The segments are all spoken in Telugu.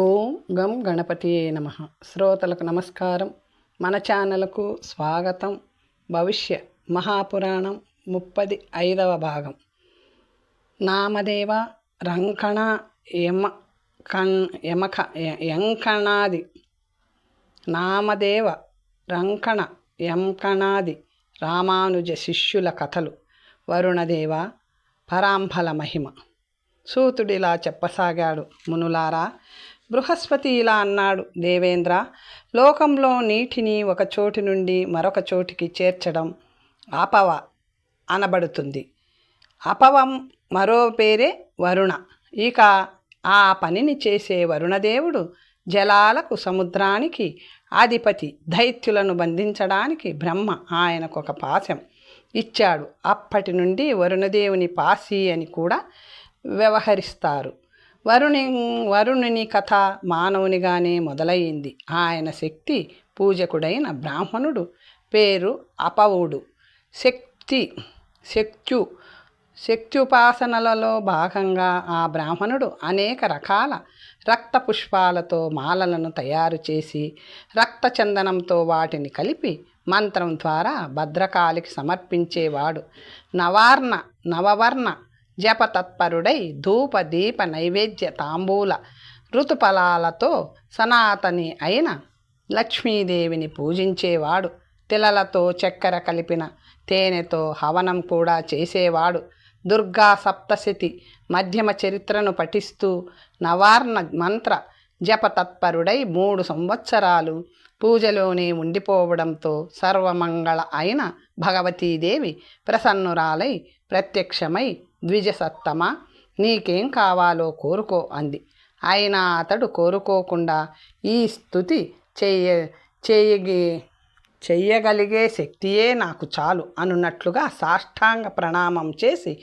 ఓం గం గణపతియే నమః. శ్రోతలకు నమస్కారం. మన ఛానల్కు స్వాగతం. భవిష్య మహాపురాణం 35వ భాగం. నామదేవ రంకణ యంకణాది నామదేవ రంకణ యంకణాది రామానుజ శిష్యుల కథలు. వరుణదేవ పరాంబల మహిమ. సూతుడిలా చెప్పసాగాడు. మునులారా, బృహస్పతి ఇలా అన్నాడు. దేవేంద్ర, లోకంలో నీటిని ఒక చోటు నుండి మరొక చోటికి చేర్చడం అపవ అనబడుతుంది. అపవం మరో పేరే వరుణ. ఇక ఆ పనిని చేసే వరుణదేవుడు జలాలకు, సముద్రానికి అధిపతి. దైత్యులను బంధించడానికి బ్రహ్మ ఆయనకు ఒక పాశం ఇచ్చాడు. అప్పటి నుండి వరుణదేవుని పాసి అని కూడా వ్యవహరిస్తారు. వరుణుని కథ మానవునిగానే మొదలయ్యింది. ఆయన శక్తి పూజకుడైన బ్రాహ్మణుడు పేరు అపవుడు. శక్త్యుపాసనలలో భాగంగా ఆ బ్రాహ్మణుడు అనేక రకాల రక్త పుష్పాలతో మాలలను తయారు చేసి రక్తచందనంతో వాటిని కలిపి మంత్రం ద్వారా భద్రకాళికి సమర్పించేవాడు. నవవర్ణ జపతత్పరుడై ధూప దీప నైవేద్య తాంబూల ఋతుఫలాలతో సనాతని అయిన లక్ష్మీదేవిని పూజించేవాడు. తిలలతో చక్కెర కలిపిన తేనెతో హవనం కూడా చేసేవాడు. దుర్గా సప్తశతి మధ్యమ చరిత్రను పఠిస్తూ నవార్ణ మంత్ర జపతత్పరుడై 3 సంవత్సరాలు పూజలోనే ఉండిపోవడంతో సర్వమంగళ అయిన భగవతీదేవి ప్రసన్నురాలై ప్రత్యక్షమై, ద్విజసత్తమా, నీకేం కావాలో కోరుకో అంది. అయినా అతడు కోరుకోకుండా ఈ స్తుతి చెయ్యగలిగే శక్తియే నాకు చాలు అనున్నట్లుగా సాష్టాంగ ప్రణామం చేసి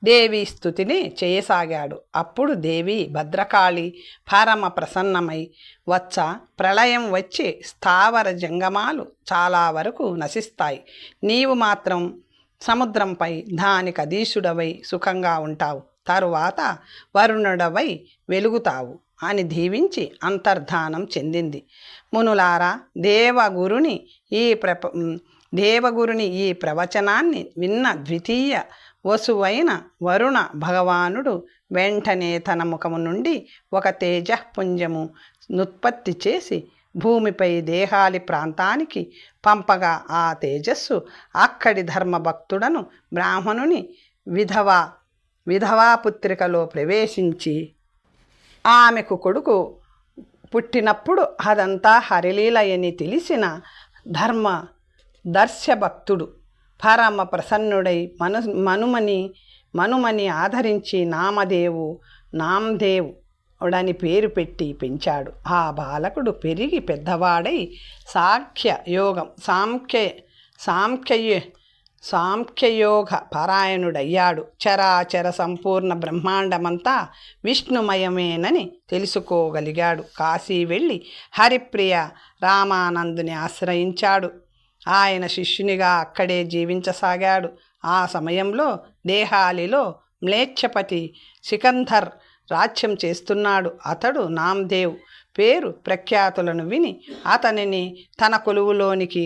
దేవి స్తుతిని చేయసాగాడు. అప్పుడు దేవి భద్రకాళి పరమ ప్రసన్నమై, వచ్చ ప్రళయం వచ్చి స్థావర జంగమాలు చాలా వరకు నశిస్తాయి. నీవు మాత్రం సముద్రంపై దానికి అధీశుడవై సుఖంగా ఉంటావు. తరువాత వరుణుడవై వెలుగుతావు అని దీవించి అంతర్ధానం చెందింది. మునులారా, దేవగురుని ఈ ప్రవచనాన్ని విన్న ద్వితీయ వసువైన వరుణ భగవానుడు వెంటనే తన ముఖము నుండి ఒక తేజఃపుంజము నుత్పత్తి చేసి భూమిపై దేహాలి ప్రాంతానికి పంపగా ఆ తేజస్సు అక్కడి ధర్మభక్తుడను బ్రాహ్మణుని విధవాపుత్రికలో ప్రవేశించి ఆమెకు కొడుకు పుట్టినప్పుడు అదంతా హరిలీలయని తెలిసిన దర్శభక్తుడు పరమ ప్రసన్నుడై మనుమని ఆదరించి నామదేవు ఉడని పేరు పెట్టి పెంచాడు. ఆ బాలకుడు పెరిగి పెద్దవాడై సాంఖ్యయోగ పారాయణుడయ్యాడు. చరాచర సంపూర్ణ బ్రహ్మాండమంతా విష్ణుమయమేనని తెలుసుకోగలిగాడు. కాశీ వెళ్ళి హరిప్రియ రామానందుని ఆశ్రయించాడు. ఆయన శిష్యునిగా అక్కడే జీవించసాగాడు. ఆ సమయంలో దేహాలిలో మ్లేచ్ఛపతి సికంధర్ రాజ్యం చేస్తున్నాడు. అతడు నామ్దేవ్ పేరు ప్రఖ్యాతులను విని అతనిని తన కొలువులోనికి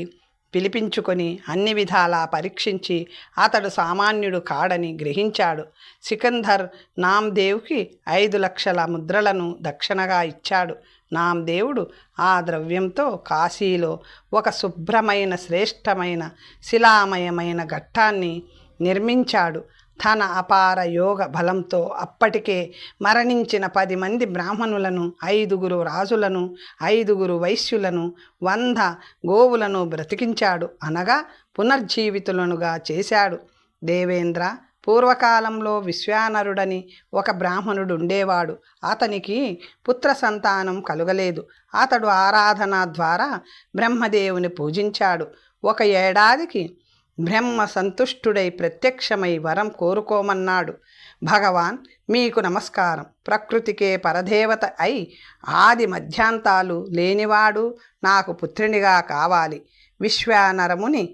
పిలిపించుకొని అన్ని విధాలా పరీక్షించి అతడు సామాన్యుడు కాడని గ్రహించాడు. సికంధర్ నామ్దేవ్కి 5 లక్షల ముద్రలను దక్షిణగా ఇచ్చాడు. నామ్దేవుడు ఆ ద్రవ్యంతో కాశీలో ఒక శుభ్రమైన శ్రేష్టమైన శిలామయమైన ఘట్టాన్ని నిర్మించాడు. తన అపార యోగ బలంతో అప్పటికే మరణించిన 10 మంది బ్రాహ్మణులను, 5 రాజులను, 5 వైశ్యులను, 100 గోవులను బ్రతికించాడు. అనగా పునర్జీవితులనుగా చేశాడు. దేవేంద్ర, పూర్వకాలంలో విశ్వానరుడని ఒక బ్రాహ్మణుడు ఉండేవాడు. అతనికి పుత్ర సంతానం కలుగలేదు. అతడు ఆరాధన ద్వారా బ్రహ్మదేవుని పూజించాడు. 1 ఏడాదికి బ్రహ్మ సంతుష్టుడై ప్రత్యక్షమై వరం కోరుకోమన్నాడు. భగవాన్, మీకు నమస్కారం. ప్రకృతికే పరదేవత అయి ఆది మధ్యాంతాలు లేనివాడు నాకు పుత్రునిగా కావాలి. విశ్వానరముని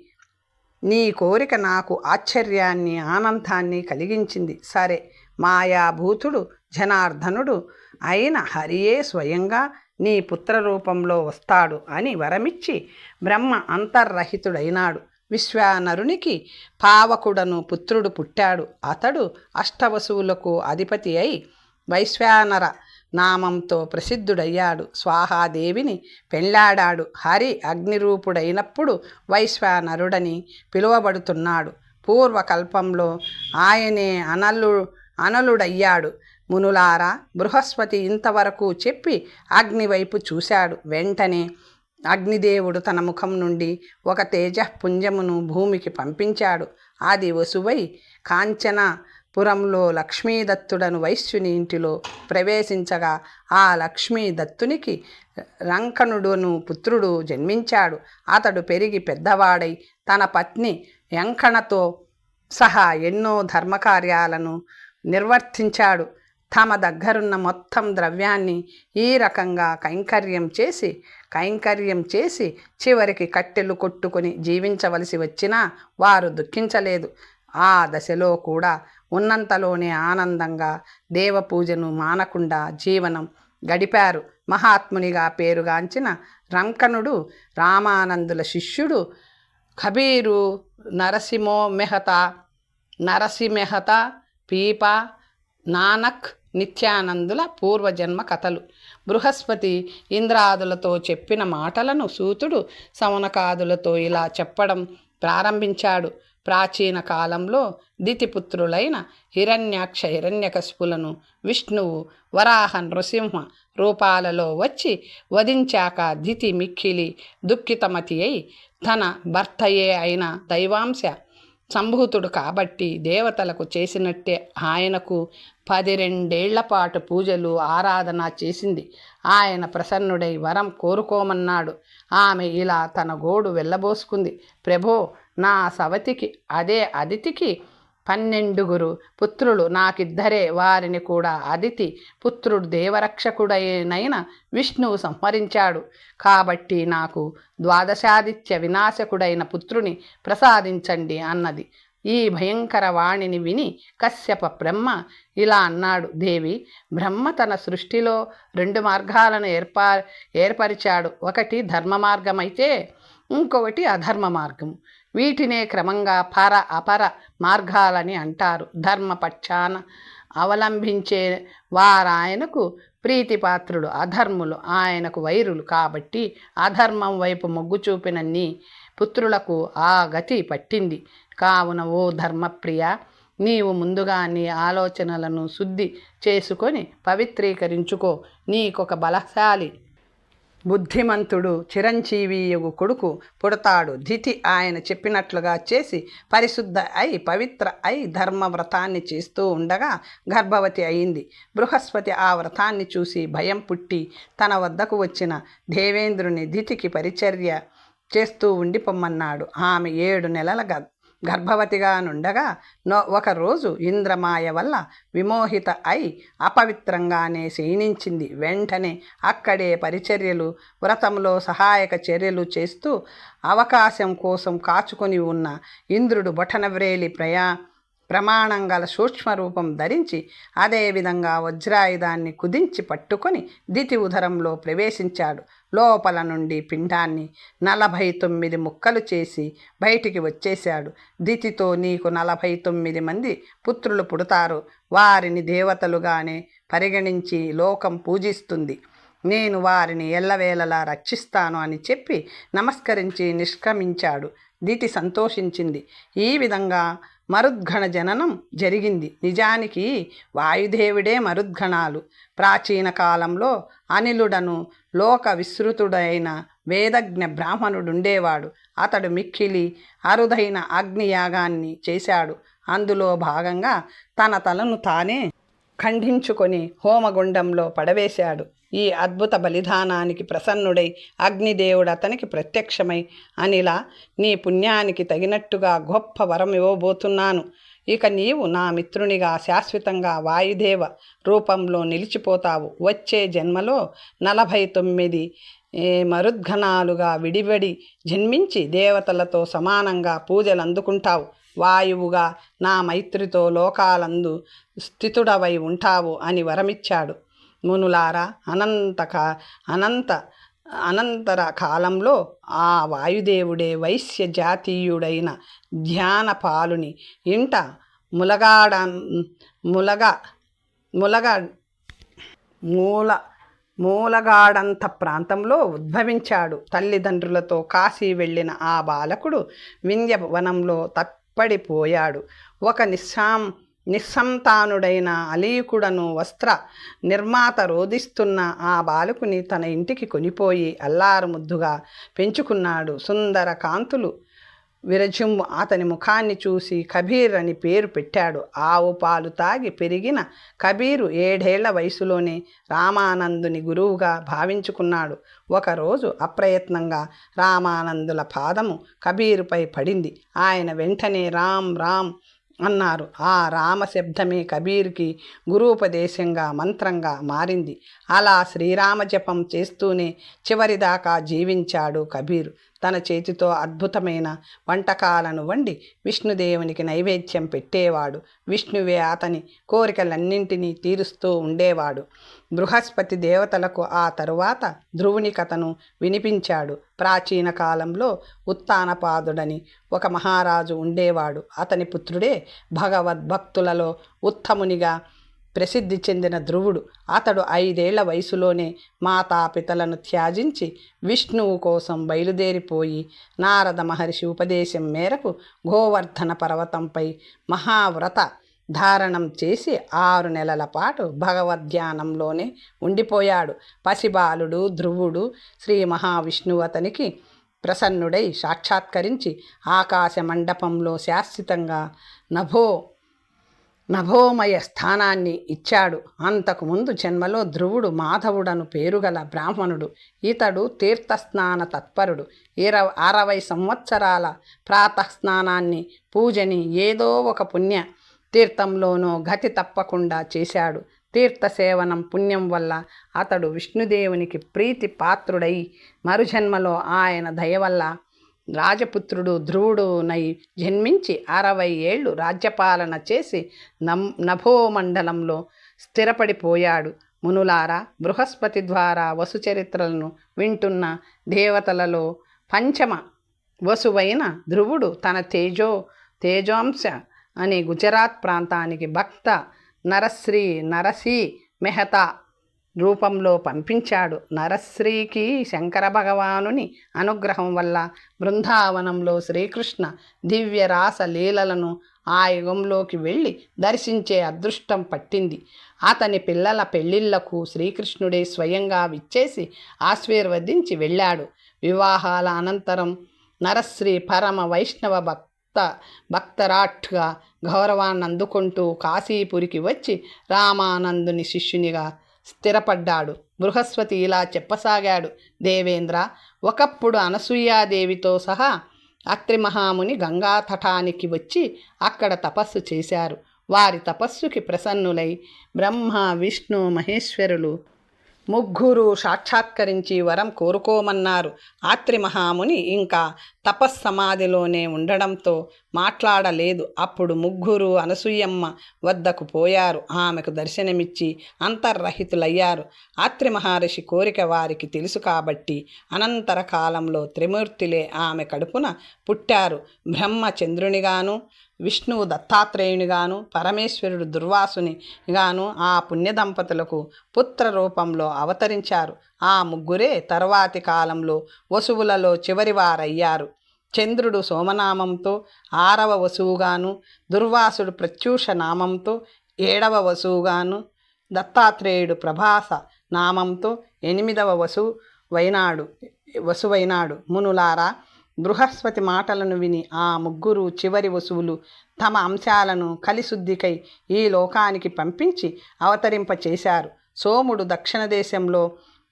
నీ కోరిక నాకు ఆశ్చర్యాన్ని, ఆనందాన్ని కలిగించింది. సరే, మాయాభూతుడు జనార్దనుడు అయిన హరియే స్వయంగా నీ పుత్రరూపంలో వస్తాడు అని వరమిచ్చి బ్రహ్మ అంతర్రహితుడైనాడు. విశ్వానరునికి పావకుడను పుత్రుడు పుట్టాడు. అతడు అష్టవసువులకు అధిపతి అయి వైశ్వానర నామంతో ప్రసిద్ధుడయ్యాడు. స్వాహాదేవిని పెళ్లాడాడు. హరి అగ్నిరూపుడైనప్పుడు వైశ్వానరుడని పిలువబడుతున్నాడు. పూర్వకల్పంలో ఆయనే అనలుడయ్యాడు. మునులారా, బృహస్పతి ఇంతవరకు చెప్పి అగ్నివైపు చూశాడు. వెంటనే అగ్నిదేవుడు తన ముఖం నుండి ఒక తేజపుంజమును భూమికి పంపించాడు. అది వసువై కాంచనపురంలో లక్ష్మీదత్తుడను వైశ్యుని ఇంటిలో ప్రవేశించగా ఆ లక్ష్మీదత్తునికి రంకణుడును పుత్రుడు జన్మించాడు. అతడు పెరిగి పెద్దవాడై తన పత్ని యంకణతో సహా ఎన్నో ధర్మకార్యాలను నిర్వర్తించాడు. తమ దగ్గరున్న మొత్తం ద్రవ్యాన్ని ఈ రకంగా కైంకర్యం చేసి చివరికి కట్టెలు కొట్టుకొని జీవించవలసి వచ్చినా వారు దుఃఖించలేదు. ఆ దశలో కూడా ఉన్నంతలోనే ఆనందంగా దేవపూజను మానకుండా జీవనం గడిపారు. మహాత్మునిగా పేరుగాంచిన రంకణుడు రామానందుల శిష్యుడు. కబీరు, నరసిమెహతా, పీపా, నానక్, నిత్యానందుల పూర్వజన్మ కథలు. బృహస్పతి ఇంద్రాదులతో చెప్పిన మాటలను సూతుడు సౌనకాదులతో ఇలా చెప్పడం ప్రారంభించాడు. ప్రాచీన కాలంలో దితిపుత్రులైన హిరణ్యాక్ష, హిరణ్యకశిపులను విష్ణువు వరాహ, నృసింహ రూపాలలో వచ్చి వధించాక దితి మిక్కిలి దుఃఖితమతి అయి తన భర్తయే అయిన దైవాంశ సంభూతుడు కాబట్టి దేవతలకు చేసినట్టే ఆయనకు 12 పాటు పూజలు ఆరాధన చేసింది. ఆయన ప్రసన్నుడై వరం కోరుకోమన్నాడు. ఆమె ఇలా తన గోడు వెళ్ళబోసుకుంది. ప్రభో, నా సవతికి అదే అదితికి 12 పుత్రులు, నాకిద్దరే. వారిని కూడా అదితి పుత్రుడు దేవరక్షకుడైన విష్ణువు సంహరించాడు. కాబట్టి నాకు ద్వాదశాదిత్య వినాశకుడైన పుత్రుని ప్రసాదించండి అన్నది. ఈ భయంకర వాణిని విని కశ్యప బ్రహ్మ ఇలా అన్నాడు. దేవి, బ్రహ్మ తన సృష్టిలో 2 మార్గాలను ఏర్పరిచాడు. ఒకటి ధర్మ మార్గమైతే ఇంకొకటి అధర్మ మార్గం. వీటినే క్రమంగా పర అపర మార్గాలని అంటారు. ధర్మపక్షాన అవలంబించే వారాయనకు ప్రీతిపాత్రులు, అధర్ములు ఆయనకు వైరులు. కాబట్టి అధర్మం వైపు మొగ్గు చూపిన నీ పుత్రులకు ఆ గతి పట్టింది. కావున ఓ ధర్మప్రియ, నీవు ముందుగా నీ ఆలోచనలను శుద్ధి చేసుకొని పవిత్రీకరించుకో. నీకొక బలశాలి బుద్ధిమంతుడు చిరంజీవియగు కొడుకు పుడతాడు. దితి ఆయన చెప్పినట్లుగా చేసి పరిశుద్ధ అయి పవిత్ర అయి ధర్మవ్రతాన్ని చేస్తూ ఉండగా గర్భవతి అయింది. బృహస్పతి ఆ వ్రతాన్ని చూసి భయం పుట్టి తన వద్దకు వచ్చిన దేవేంద్రుని దితికి పరిచర్య చేస్తూ ఉండిపోమ్మన్నాడు. ఆమె 7 నెలల గర్భవతిగా నుండగా ఒకరోజు ఇంద్రమాయ వల్ల విమోహిత అయి అపవిత్రంగానే శయనించింది. వెంటనే అక్కడే పరిచర్యలు, వ్రతంలో సహాయక చర్యలు చేస్తూ అవకాశం కోసం కాచుకొని ఉన్న ఇంద్రుడు బొటనవ్రేలి ప్రమాణం గల సూక్ష్మరూపం ధరించి అదేవిధంగా వజ్రాయుధాన్ని కుదించి పట్టుకొని దితి ఉదరంలో ప్రవేశించాడు. లోపల నుండి పిండాన్ని 49 ముక్కలు చేసి బయటికి వచ్చేశాడు. దితితో, నీకు 49 మంది పుత్రులు పుడతారు. వారిని దేవతలుగానే పరిగణించి లోకం పూజిస్తుంది. నేను వారిని ఎల్లవేళలా రక్షిస్తాను అని చెప్పి నమస్కరించి నిష్క్రమించాడు. దితి సంతోషించింది. ఈ విధంగా మరుద్గణ జననం జరిగింది. నిజానికి వాయుదేవుడే మరుద్గణాలు. ప్రాచీన కాలంలో అనిలుడను లోక విస్తృతుడైన వేదజ్ఞ బ్రాహ్మణుడుండేవాడు. అతడు మిక్కిలి అరుదైన అగ్నియాగాన్ని చేశాడు. అందులో భాగంగా తన తలను తానే ఖండించుకొని హోమగుండంలో పడవేశాడు. ఈ అద్భుత బలిదానానికి ప్రసన్నుడై అగ్నిదేవుడు అతనికి ప్రత్యక్షమై, అనిల, నీ పుణ్యానికి తగినట్టుగా గొప్ప వరం ఇవ్వబోతున్నాను. ఇక నీవు నా మిత్రునిగా శాశ్వతంగా వాయుదేవ రూపంలో నిలిచిపోతావు. వచ్చే జన్మలో 49 మరుద్గణాలుగా విడివడి జన్మించి దేవతలతో సమానంగా పూజలు అందుకుంటావు. వాయువుగా నా మైత్రితో లోకాలందు స్థితుడవై ఉంటావు అని వరమిచ్చాడు. మునులారా, అనంతర కాలంలో ఆ వాయుదేవుడే వైశ్య జాతీయుడైన ధ్యానపాలుని ఇంట మూలగాడంత ప్రాంతంలో ఉద్భవించాడు. తల్లిదండ్రులతో కాశీ వెళ్ళిన ఆ బాలకుడు వింధ్యవనంలో తప్పడిపోయాడు. ఒక నిస్సంతానుడైన అలీకుడను వస్త్ర నిర్మాత రోధిస్తున్న ఆ బాలకుని తన ఇంటికి కొనిపోయి అల్లారు ముద్దుగా పెంచుకున్నాడు. సుందర కాంతులు విరజిమ్ము అతని ముఖాన్ని చూసి కబీర్ అని పేరు పెట్టాడు. ఆవు పాలు తాగి పెరిగిన కబీరు 7 ఏళ్ల వయసులోనే రామానందుని గురువుగా భావించుకున్నాడు. ఒకరోజు అప్రయత్నంగా రామానందుల పాదము కబీరుపై పడింది. ఆయన వెంటనే రామ్ రామ్ అన్నారు. ఆ రామశబ్దమే కబీర్కి గురూపదేశంగా మంత్రంగా మారింది. అలా శ్రీరామ జపం చేస్తూనే చివరిదాకా జీవించాడు కబీరు. తన చేతితో అద్భుతమైన వంటకాలను వండి విష్ణుదేవునికి నైవేద్యం పెట్టేవాడు. విష్ణువే అతని కోరికలన్నింటినీ తీరుస్తూ ఉండేవాడు. బృహస్పతి దేవతలకు ఆ తరువాత ధ్రువుని కథను వినిపించాడు. ప్రాచీన కాలంలో ఉత్తానపాదుడని ఒక మహారాజు ఉండేవాడు. అతని పుత్రుడే భగవద్భక్తులలో ఉత్తమునిగా ప్రసిద్ధి చెందిన ధ్రువుడు. అతడు 5 ఏళ్ల వయసులోనే మాతాపితలను త్యాజించి విష్ణువు కోసం బయలుదేరిపోయి నారద మహర్షి ఉపదేశం మేరకు గోవర్ధన పర్వతంపై మహావ్రత ధారణం చేసి 6 నెలల పాటు భగవద్ధ్యానంలోనే ఉండిపోయాడు. పసిబాలుడు ధ్రువుడు శ్రీ మహావిష్ణువు అతనికి ప్రసన్నుడై సాక్షాత్కరించి ఆకాశ మండపంలో శాశ్వతంగా నభోమయ స్థానాన్ని ఇచ్చాడు. అంతకుముందు జన్మలో ధ్రువుడు మాధవుడను పేరుగల బ్రాహ్మణుడు. ఇతడు తీర్థస్నాన తత్పరుడు. 60 సంవత్సరాల ప్రాతఃస్నానాన్ని పూజని ఏదో ఒక పుణ్య తీర్థంలోనో గతి తప్పకుండా చేశాడు. తీర్థసేవనం పుణ్యం వల్ల అతడు విష్ణుదేవునికి ప్రీతి పాత్రుడై మరుజన్మలో ఆయన దయ వల్ల రాజపుత్రుడు ధ్రువుడునై జన్మించి 60 ఏళ్ళు రాజ్యపాలన చేసి నభోమండలంలో స్థిరపడిపోయాడు. మునులారా, బృహస్పతి ద్వారా వసు చరిత్రలను వింటున్న దేవతలలో పంచమ వసువైన ధ్రువుడు తన తేజోంశ అనే గుజరాత్ ప్రాంతానికి భక్త నరసీ మెహతా రూపంలో పంపించాడు. నరశ్రీకి శంకర భగవానుని అనుగ్రహం వల్ల బృందావనంలో శ్రీకృష్ణ దివ్య రాస లీలలను ఆ యుగంలోకి వెళ్ళి దర్శించే అదృష్టం పట్టింది. అతని పిల్లల పెళ్లిళ్లకు శ్రీకృష్ణుడే స్వయంగా విచ్చేసి ఆశీర్వదించి వెళ్ళాడు. వివాహాల అనంతరం నరశ్రీ పరమ వైష్ణవ భక్తరాట్గా గౌరవాన్ని అందుకుంటూ కాశీపురికి వచ్చి రామానందుని శిష్యునిగా స్థిరపడ్డాడు. బృహస్పతి ఇలా చెప్పసాగాడు: దేవేంద్ర, ఒకప్పుడు అనసూయాదేవితో సహా అత్రి మహాముని గంగాతటానికి వచ్చి అక్కడ తపస్సు చేశారు. వారి తపస్సుకి ప్రసన్నులై బ్రహ్మ విష్ణు మహేశ్వరులు ముగ్గురు సాక్షాత్కరించి వరం కోరుకోమన్నారు. ఆత్రి మహాముని ఇంకా తపస్సమాధిలోనే ఉండడంతో మాట్లాడలేదు. అప్పుడు ముగ్గురు అనసూయమ్మ వద్దకు పోయారు. ఆమెకు దర్శనమిచ్చి అంతర్రహితులయ్యారు. ఆత్రి మహర్షి కోరిక వారికి తెలుసు కాబట్టి అనంతర కాలంలో త్రిమూర్తులే ఆమె కడుపున పుట్టారు. బ్రహ్మ చంద్రునిగాను, విష్ణువు దత్తాత్రేయునిగాను, పరమేశ్వరుడు దుర్వాసునిగాను ఆ పుణ్య దంపతులకు పుత్ర రూపంలో అవతరించారు. ఆ ముగ్గురే తర్వాతి కాలంలో వసువులలో చివరివారయ్యారు. చంద్రుడు సోమనామంతో 6వ వసువుగాను, దుర్వాసుడు ప్రత్యూష నామంతో 7వ వసువుగాను, దత్తాత్రేయుడు ప్రభాస నామంతో 8వ వసువైనాడు. మునులారా, బృహస్పతి మాటలను విని ఆ ముగ్గురు చివరి వసువులు తమ అంశాలను కలిశుద్ధికై ఈ లోకానికి పంపించి అవతరింపచేశారు. సోముడు దక్షిణ దేశంలో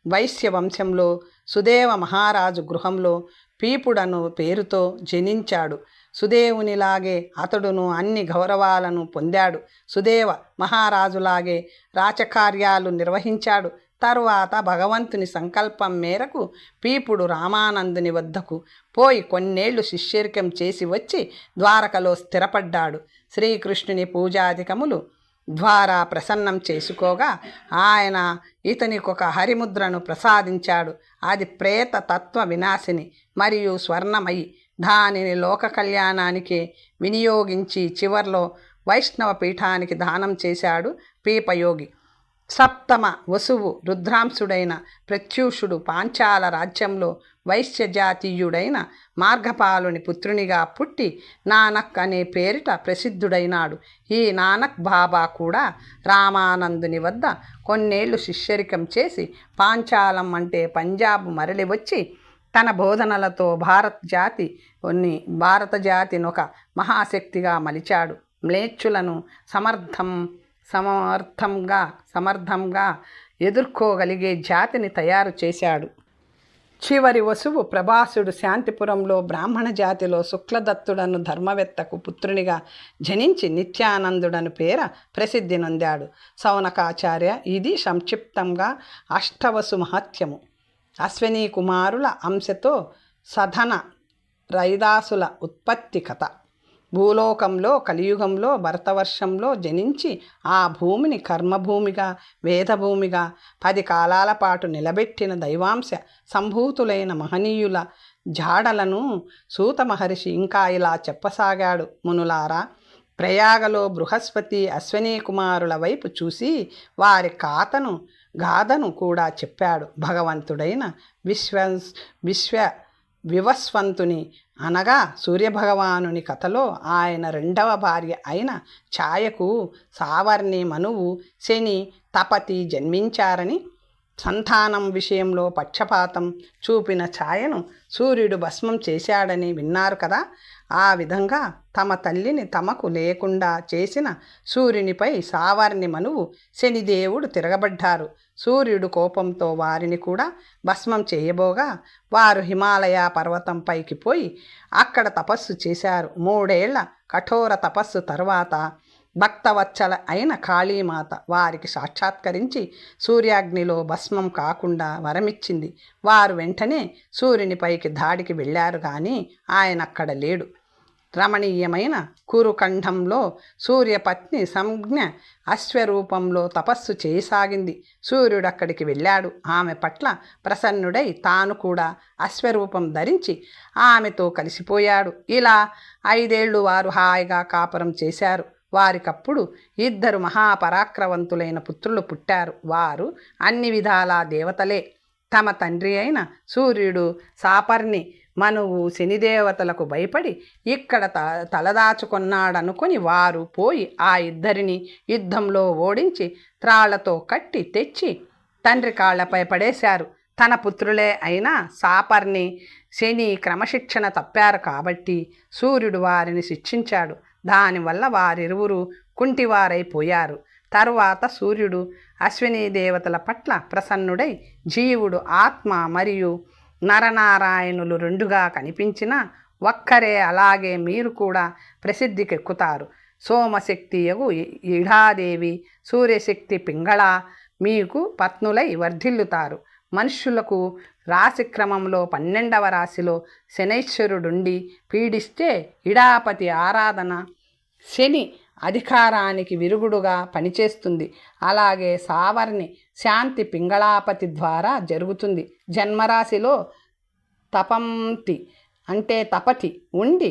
వైశ్య వంశంలో సుదేవ మహారాజు గృహంలో పీపుడను పేరుతో జనించాడు. సుదేవునిలాగే అతడును అన్ని గౌరవాలను పొందాడు. సుదేవ మహారాజులాగే రాచకార్యాలు నిర్వహించాడు. తరువాత భగవంతుని సంకల్పం మేరకు పీపుడు రామానందుని వద్దకు పోయి కొన్నేళ్లు శిష్యరికం చేసి వచ్చి ద్వారకలో స్థిరపడ్డాడు. శ్రీకృష్ణుని పూజాధికములు ద్వారా ప్రసన్నం చేసుకోగా ఆయన ఇతనికొక హరిముద్రను ప్రసాదించాడు. అది ప్రేత తత్వ వినాశిని మరియు స్వర్ణమయి. దానిని లోక కళ్యాణానికి వినియోగించి చివర్లో వైష్ణవ పీఠానికి దానం చేశాడు పీపయోగి. సప్తమ వసువు రుద్రాంశుడైన ప్రత్యూషుడు పాంచాల రాజ్యంలో వైశ్యజాతీయుడైన మార్గపాలుని పుత్రునిగా పుట్టి నానక్ అనే పేరిట ప్రసిద్ధుడైనాడు. ఈ నానక్ బాబా కూడా రామానందుని వద్ద కొన్నేళ్లు శిష్యరికం చేసి పాంచాలం అంటే పంజాబ్ మరలి వచ్చి తన బోధనలతో భారత జాతినొక మహాశక్తిగా మలిచాడు. మ్లేచ్చులను సమర్థంగా ఎదుర్కోగలిగే జాతిని తయారు చేశాడు. చివరి వసువు ప్రభాసుడు శాంతిపురంలో బ్రాహ్మణ జాతిలో శుక్లదత్తుడను ధర్మవేత్తకు పుత్రునిగా జనించి నిత్యానందుడను పేర ప్రసిద్ధి నొందాడు. సౌనకాచార్య ఇది సంక్షిప్తంగా అష్టవసు మహత్యము. అశ్వినీ కుమారుల అంశతో సధన రైదాసుల ఉత్పత్తి కథ. భూలోకంలో కలియుగంలో భరతవర్షంలో జనించి ఆ భూమిని కర్మభూమిగా వేదభూమిగా 10 కాలాల పాటు నిలబెట్టిన దైవాంశ సంభూతులైన మహనీయుల జాడలను సూత మహర్షి ఇంకా ఇలా చెప్పసాగాడు. మునులారా, ప్రయాగలో బృహస్పతి అశ్వినీ కుమారుల వైపు చూసి వారి గాథను కూడా చెప్పాడు. భగవంతుడైన వివస్వంతుని అనగా సూర్యభగవానుని కథలో ఆయన 2వ భార్య అయిన ఛాయకు సావర్ణి, మనువు, శని, తపతి జన్మించారని, సంతానం విషయంలో పక్షపాతం చూపిన ఛాయను సూర్యుడు భస్మం చేశాడని విన్నారు కదా. ఆ విధంగా తమ తల్లిని తమకు లేకుండా చేసిన సూర్యునిపై సావర్ణి, మనువు, శనిదేవుడు తిరగబడ్డారు. సూర్యుడు కోపంతో వారిని కూడా భస్మం చేయబోగా వారు హిమాలయ పర్వతం పైకి పోయి అక్కడ తపస్సు చేశారు. 3 ఏళ్ల కఠోర తపస్సు తర్వాత భక్తవత్సల అయిన కాళీమాత వారికి సాక్షాత్కరించి సూర్యాగ్నిలో భస్మం కాకుండా వరమిచ్చింది. వారు వెంటనే సూర్యునిపైకి దాడికి వెళ్ళారు, కానీ ఆయన అక్కడ లేడు. రమణీయమైన కురుఖండంలో సూర్యపత్ని సంజ్ఞ అశ్వరూపంలో తపస్సు చేయసాగింది. సూర్యుడు అక్కడికి వెళ్ళాడు. ఆమె పట్ల ప్రసన్నుడై తాను కూడా అశ్వరూపం ధరించి ఆమెతో కలిసిపోయాడు. ఇలా 5 ఏళ్లు వారు హాయిగా కాపురం చేశారు. వారికప్పుడు 2 మహాపరాక్రమవంతులైన పుత్రులు పుట్టారు. వారు అన్ని విధాలా దేవతలే. తమ తండ్రి అయిన సూర్యుడు సాపర్ణి, మనువు శనిదేవతలకు భయపడి ఇక్కడ తలదాచుకున్నాడనుకొని వారు పోయి ఆ 2 యుద్ధంలో ఓడించి త్రాళ్లతో కట్టి తెచ్చి తండ్రి కాళ్లపై పడేశారు. తన పుత్రులే అయినా సాపర్ణి, శని క్రమశిక్షణ తప్పారు కాబట్టి సూర్యుడు వారిని శిక్షించాడు. దానివల్ల వారిరువురు కుంటివారైపోయారు. తరువాత సూర్యుడు అశ్విని దేవతల పట్ల ప్రసన్నుడై జీవుడు ఆత్మ మరియు నరనారాయణులు 2గా కనిపించినా ఒక్కరే, అలాగే మీరు కూడా ప్రసిద్ధికెక్కుతారు. సోమశక్తి యగు ఇఢాదేవి, సూర్యశక్తి పింగళ మీకు పత్నులై వర్ధిల్లుతారు. మనుష్యులకు రాశి క్రమంలో 12వ రాశిలో శనైశ్వరుడుండి పీడిస్తే ఇడాపతి ఆరాధన శని అధికారానికి విరుగుడుగా పనిచేస్తుంది. అలాగే సావర్ణి శాంతి పింగళాపతి ద్వారా జరుగుతుంది. జన్మరాశిలో తపతి ఉండి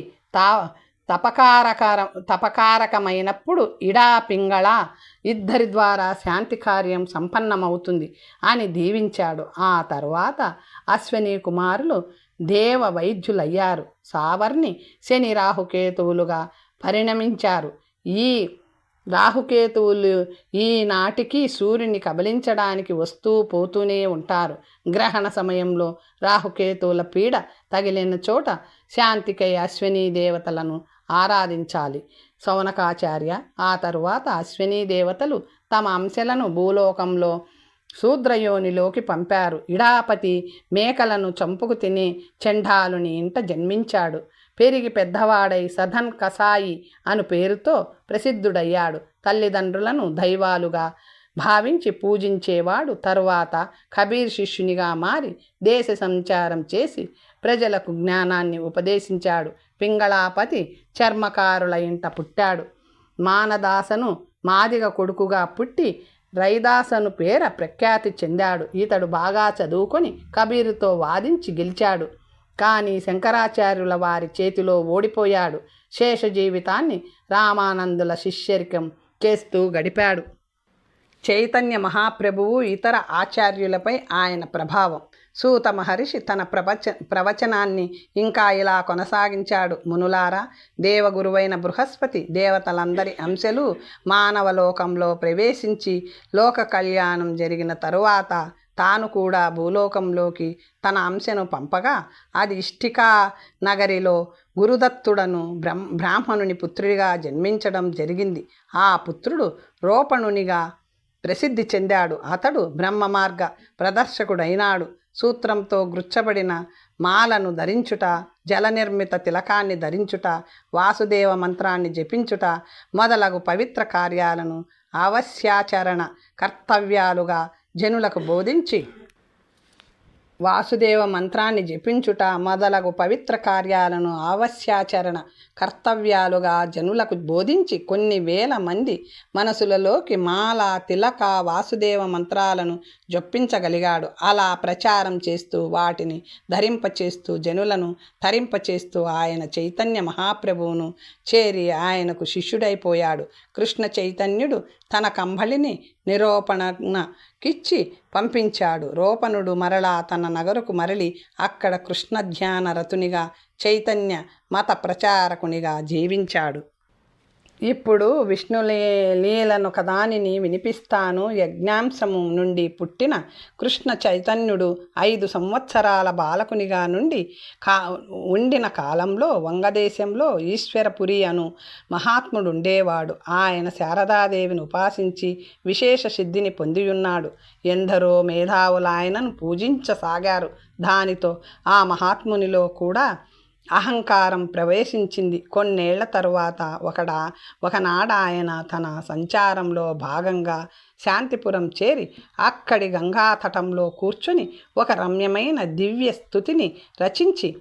తపకారకమైనప్పుడు ఇడా పింగళ ఇద్దరి ద్వారా శాంతి కార్యం సంపన్నమవుతుంది అని దీవించాడు. ఆ తర్వాత అశ్విని కుమారులు దేవ వైద్యులయ్యారు. సావర్ణి శని రాహుకేతువులుగా పరిణమించారు. ఈ రాహుకేతువులు ఈనాటికి సూర్యుని కబలించడానికి వస్తూ పోతూనే ఉంటారు. గ్రహణ సమయంలో రాహుకేతువుల పీడ తగిలిన చోట శాంతికై అశ్విని దేవతలను ఆరాధించాలి. సౌనకాచార్య ఆ తరువాత అశ్విని దేవతలు తమ అంశలను భూలోకంలో శూద్రయోనిలోకి పంపారు. ఇడాపతి మేకలను చంపుకు తినే చండాలుని ఇంట జన్మించాడు. పెరిగి పెద్దవాడై సధన్ కసాయి అను పేరుతో ప్రసిద్ధుడయ్యాడు. తల్లిదండ్రులను దైవాలుగా భావించి పూజించేవాడు. తరువాత కబీర్ శిష్యునిగా మారి దేశ సంచారం చేసి ప్రజలకు జ్ఞానాన్ని ఉపదేశించాడు. పింగళాపతి చర్మకారుల ఇంట పుట్టాడు. మానదాసను మాదిగ కొడుకుగా పుట్టి రైదాసను పేర ప్రఖ్యాతి చెందాడు. ఇతడు బాగా చదువుకొని కబీరుతో వాదించి గెలిచాడు. కానీ శంకరాచార్యుల వారి చేతిలో ఓడిపోయాడు. శేష జీవితాన్ని రామానందుల శిష్యరికం చేస్తూ గడిపాడు. చైతన్య మహాప్రభువు ఇతర ఆచార్యులపై ఆయన ప్రభావం. సూత మహర్షి తన ప్రవచనాన్ని ఇంకా ఇలా కొనసాగించాడు. మునులారా, దేవగురువైన బృహస్పతి దేవతలందరి అంశలు మానవలోకంలో ప్రవేశించి లోక కళ్యాణం జరిగిన తరువాత తాను కూడా భూలోకంలోకి తన అంశను పంపగా అది ఇష్టికా నగరిలో గురుదత్తుడను బ్రాహ్మణుని పుత్రుడిగా జన్మించడం జరిగింది. ఆ పుత్రుడు రోపణునిగా ప్రసిద్ధి చెందాడు. అతడు బ్రహ్మ మార్గ ప్రదర్శకుడైనాడు. సూత్రంతో గుచ్చబడిన మాలను ధరించుట, జలనిర్మిత తిలకాన్ని ధరించుట, వాసుదేవ మంత్రాన్ని జపించుట మొదలగు పవిత్ర కార్యాలను అవశ్యాచరణ కర్తవ్యాలుగా జనులకు బోధించి వాసుదేవ మంత్రాన్ని జపించుట మొదలగు పవిత్ర కార్యాలను ఆవశ్యాచరణ కర్తవ్యాలుగా జనులకు బోధించి కొన్ని వేల మంది మనసులలోకి మాల, తిలక, వాసుదేవ మంత్రాలను జొప్పించగలిగాడు. అలా ప్రచారం చేస్తూ వాటిని ధరింపచేస్తూ జనులను తరింపచేస్తూ ఆయన చైతన్య మహాప్రభువును చేరి ఆయనకు శిష్యుడైపోయాడు. కృష్ణ చైతన్యుడు తన కంబళిని నిరూపణకిచ్చి పంపించాడు. రోపణుడు మరలా తన నగరుకు మరలి అక్కడ కృష్ణ ధ్యాన రతునిగా చైతన్య మత ప్రచారకునిగా జీవించాడు. ఇప్పుడు విష్ణు లీలను కదానిని వినిపిస్తాను. యజ్ఞాంశము నుండి పుట్టిన కృష్ణ చైతన్యుడు 5 సంవత్సరాల బాలకునిగా నుండి ఉండిన కాలంలో వంగదేశంలో ఈశ్వరపురి అను మహాత్ముడు ఉండేవాడు. ఆయన శారదాదేవిని ఉపాసించి విశేష సిద్ధిని పొందియున్నాడు. ఎందరో మేధావులు ఆయనను పూజించసాగారు. దానితో ఆ మహాత్మునిలో కూడా అహంకారం ప్రవేశించింది. కొన్నేళ్ల తరువాత ఒకనాడు ఆయన తన సంచారంలో భాగంగా శాంతిపురం చేరి అక్కడి గంగాతటంలో కూర్చుని ఒక రమ్యమైన దివ్య స్తుతిని రచించి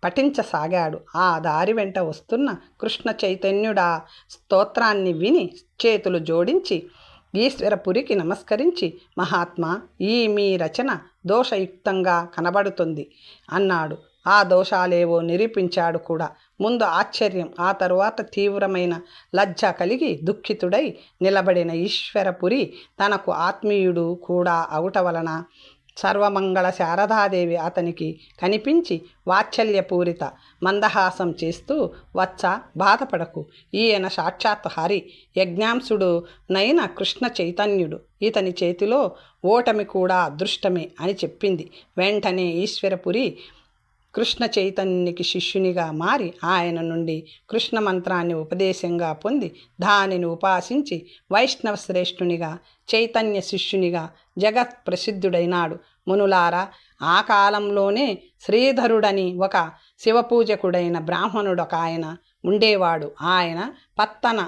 పఠించసాగాడు. ఆ దారి వెంట వస్తున్న కృష్ణ చైతన్యుడా స్తోత్రాన్ని విని చేతులు జోడించి ఈశ్వరపురికి నమస్కరించి, మహాత్మా, ఈ మీ రచన దోషయుక్తంగా కనబడుతుంది అన్నాడు. ఆ దోషాలేవో నిరూపించాడు కూడా. ముందు ఆశ్చర్యం, ఆ తరువాత తీవ్రమైన లజ్జ కలిగి దుఃఖితుడై నిలబడిన ఈశ్వరపురి తనకు ఆత్మీయుడు కూడా అవుట వలన సర్వమంగళ శారదాదేవి అతనికి కనిపించి వాత్సల్యపూరిత మందహాసం చేస్తూ, వత్స, బాధపడకు, ఈయన సాక్షాత్ హరి యజ్ఞాంశుడు నైన కృష్ణ చైతన్యుడు. ఇతని చేతిలో ఓటమి కూడా అదృష్టమే అని చెప్పింది. వెంటనే ఈశ్వరపురి కృష్ణ చైతన్యునికి శిష్యునిగా మారి ఆయన నుండి కృష్ణ మంత్రాన్ని ఉపదేశంగా పొంది దానిని ఉపాసించి వైష్ణవ శ్రేష్ఠునిగా చైతన్య శిష్యునిగా జగత్ ప్రసిద్ధుడైనాడు. మునులారా, ఆ కాలంలోనే శ్రీధరుడని ఒక శివపూజకుడైన బ్రాహ్మణుడొక ఆయన ఉండేవాడు. ఆయన పత్తన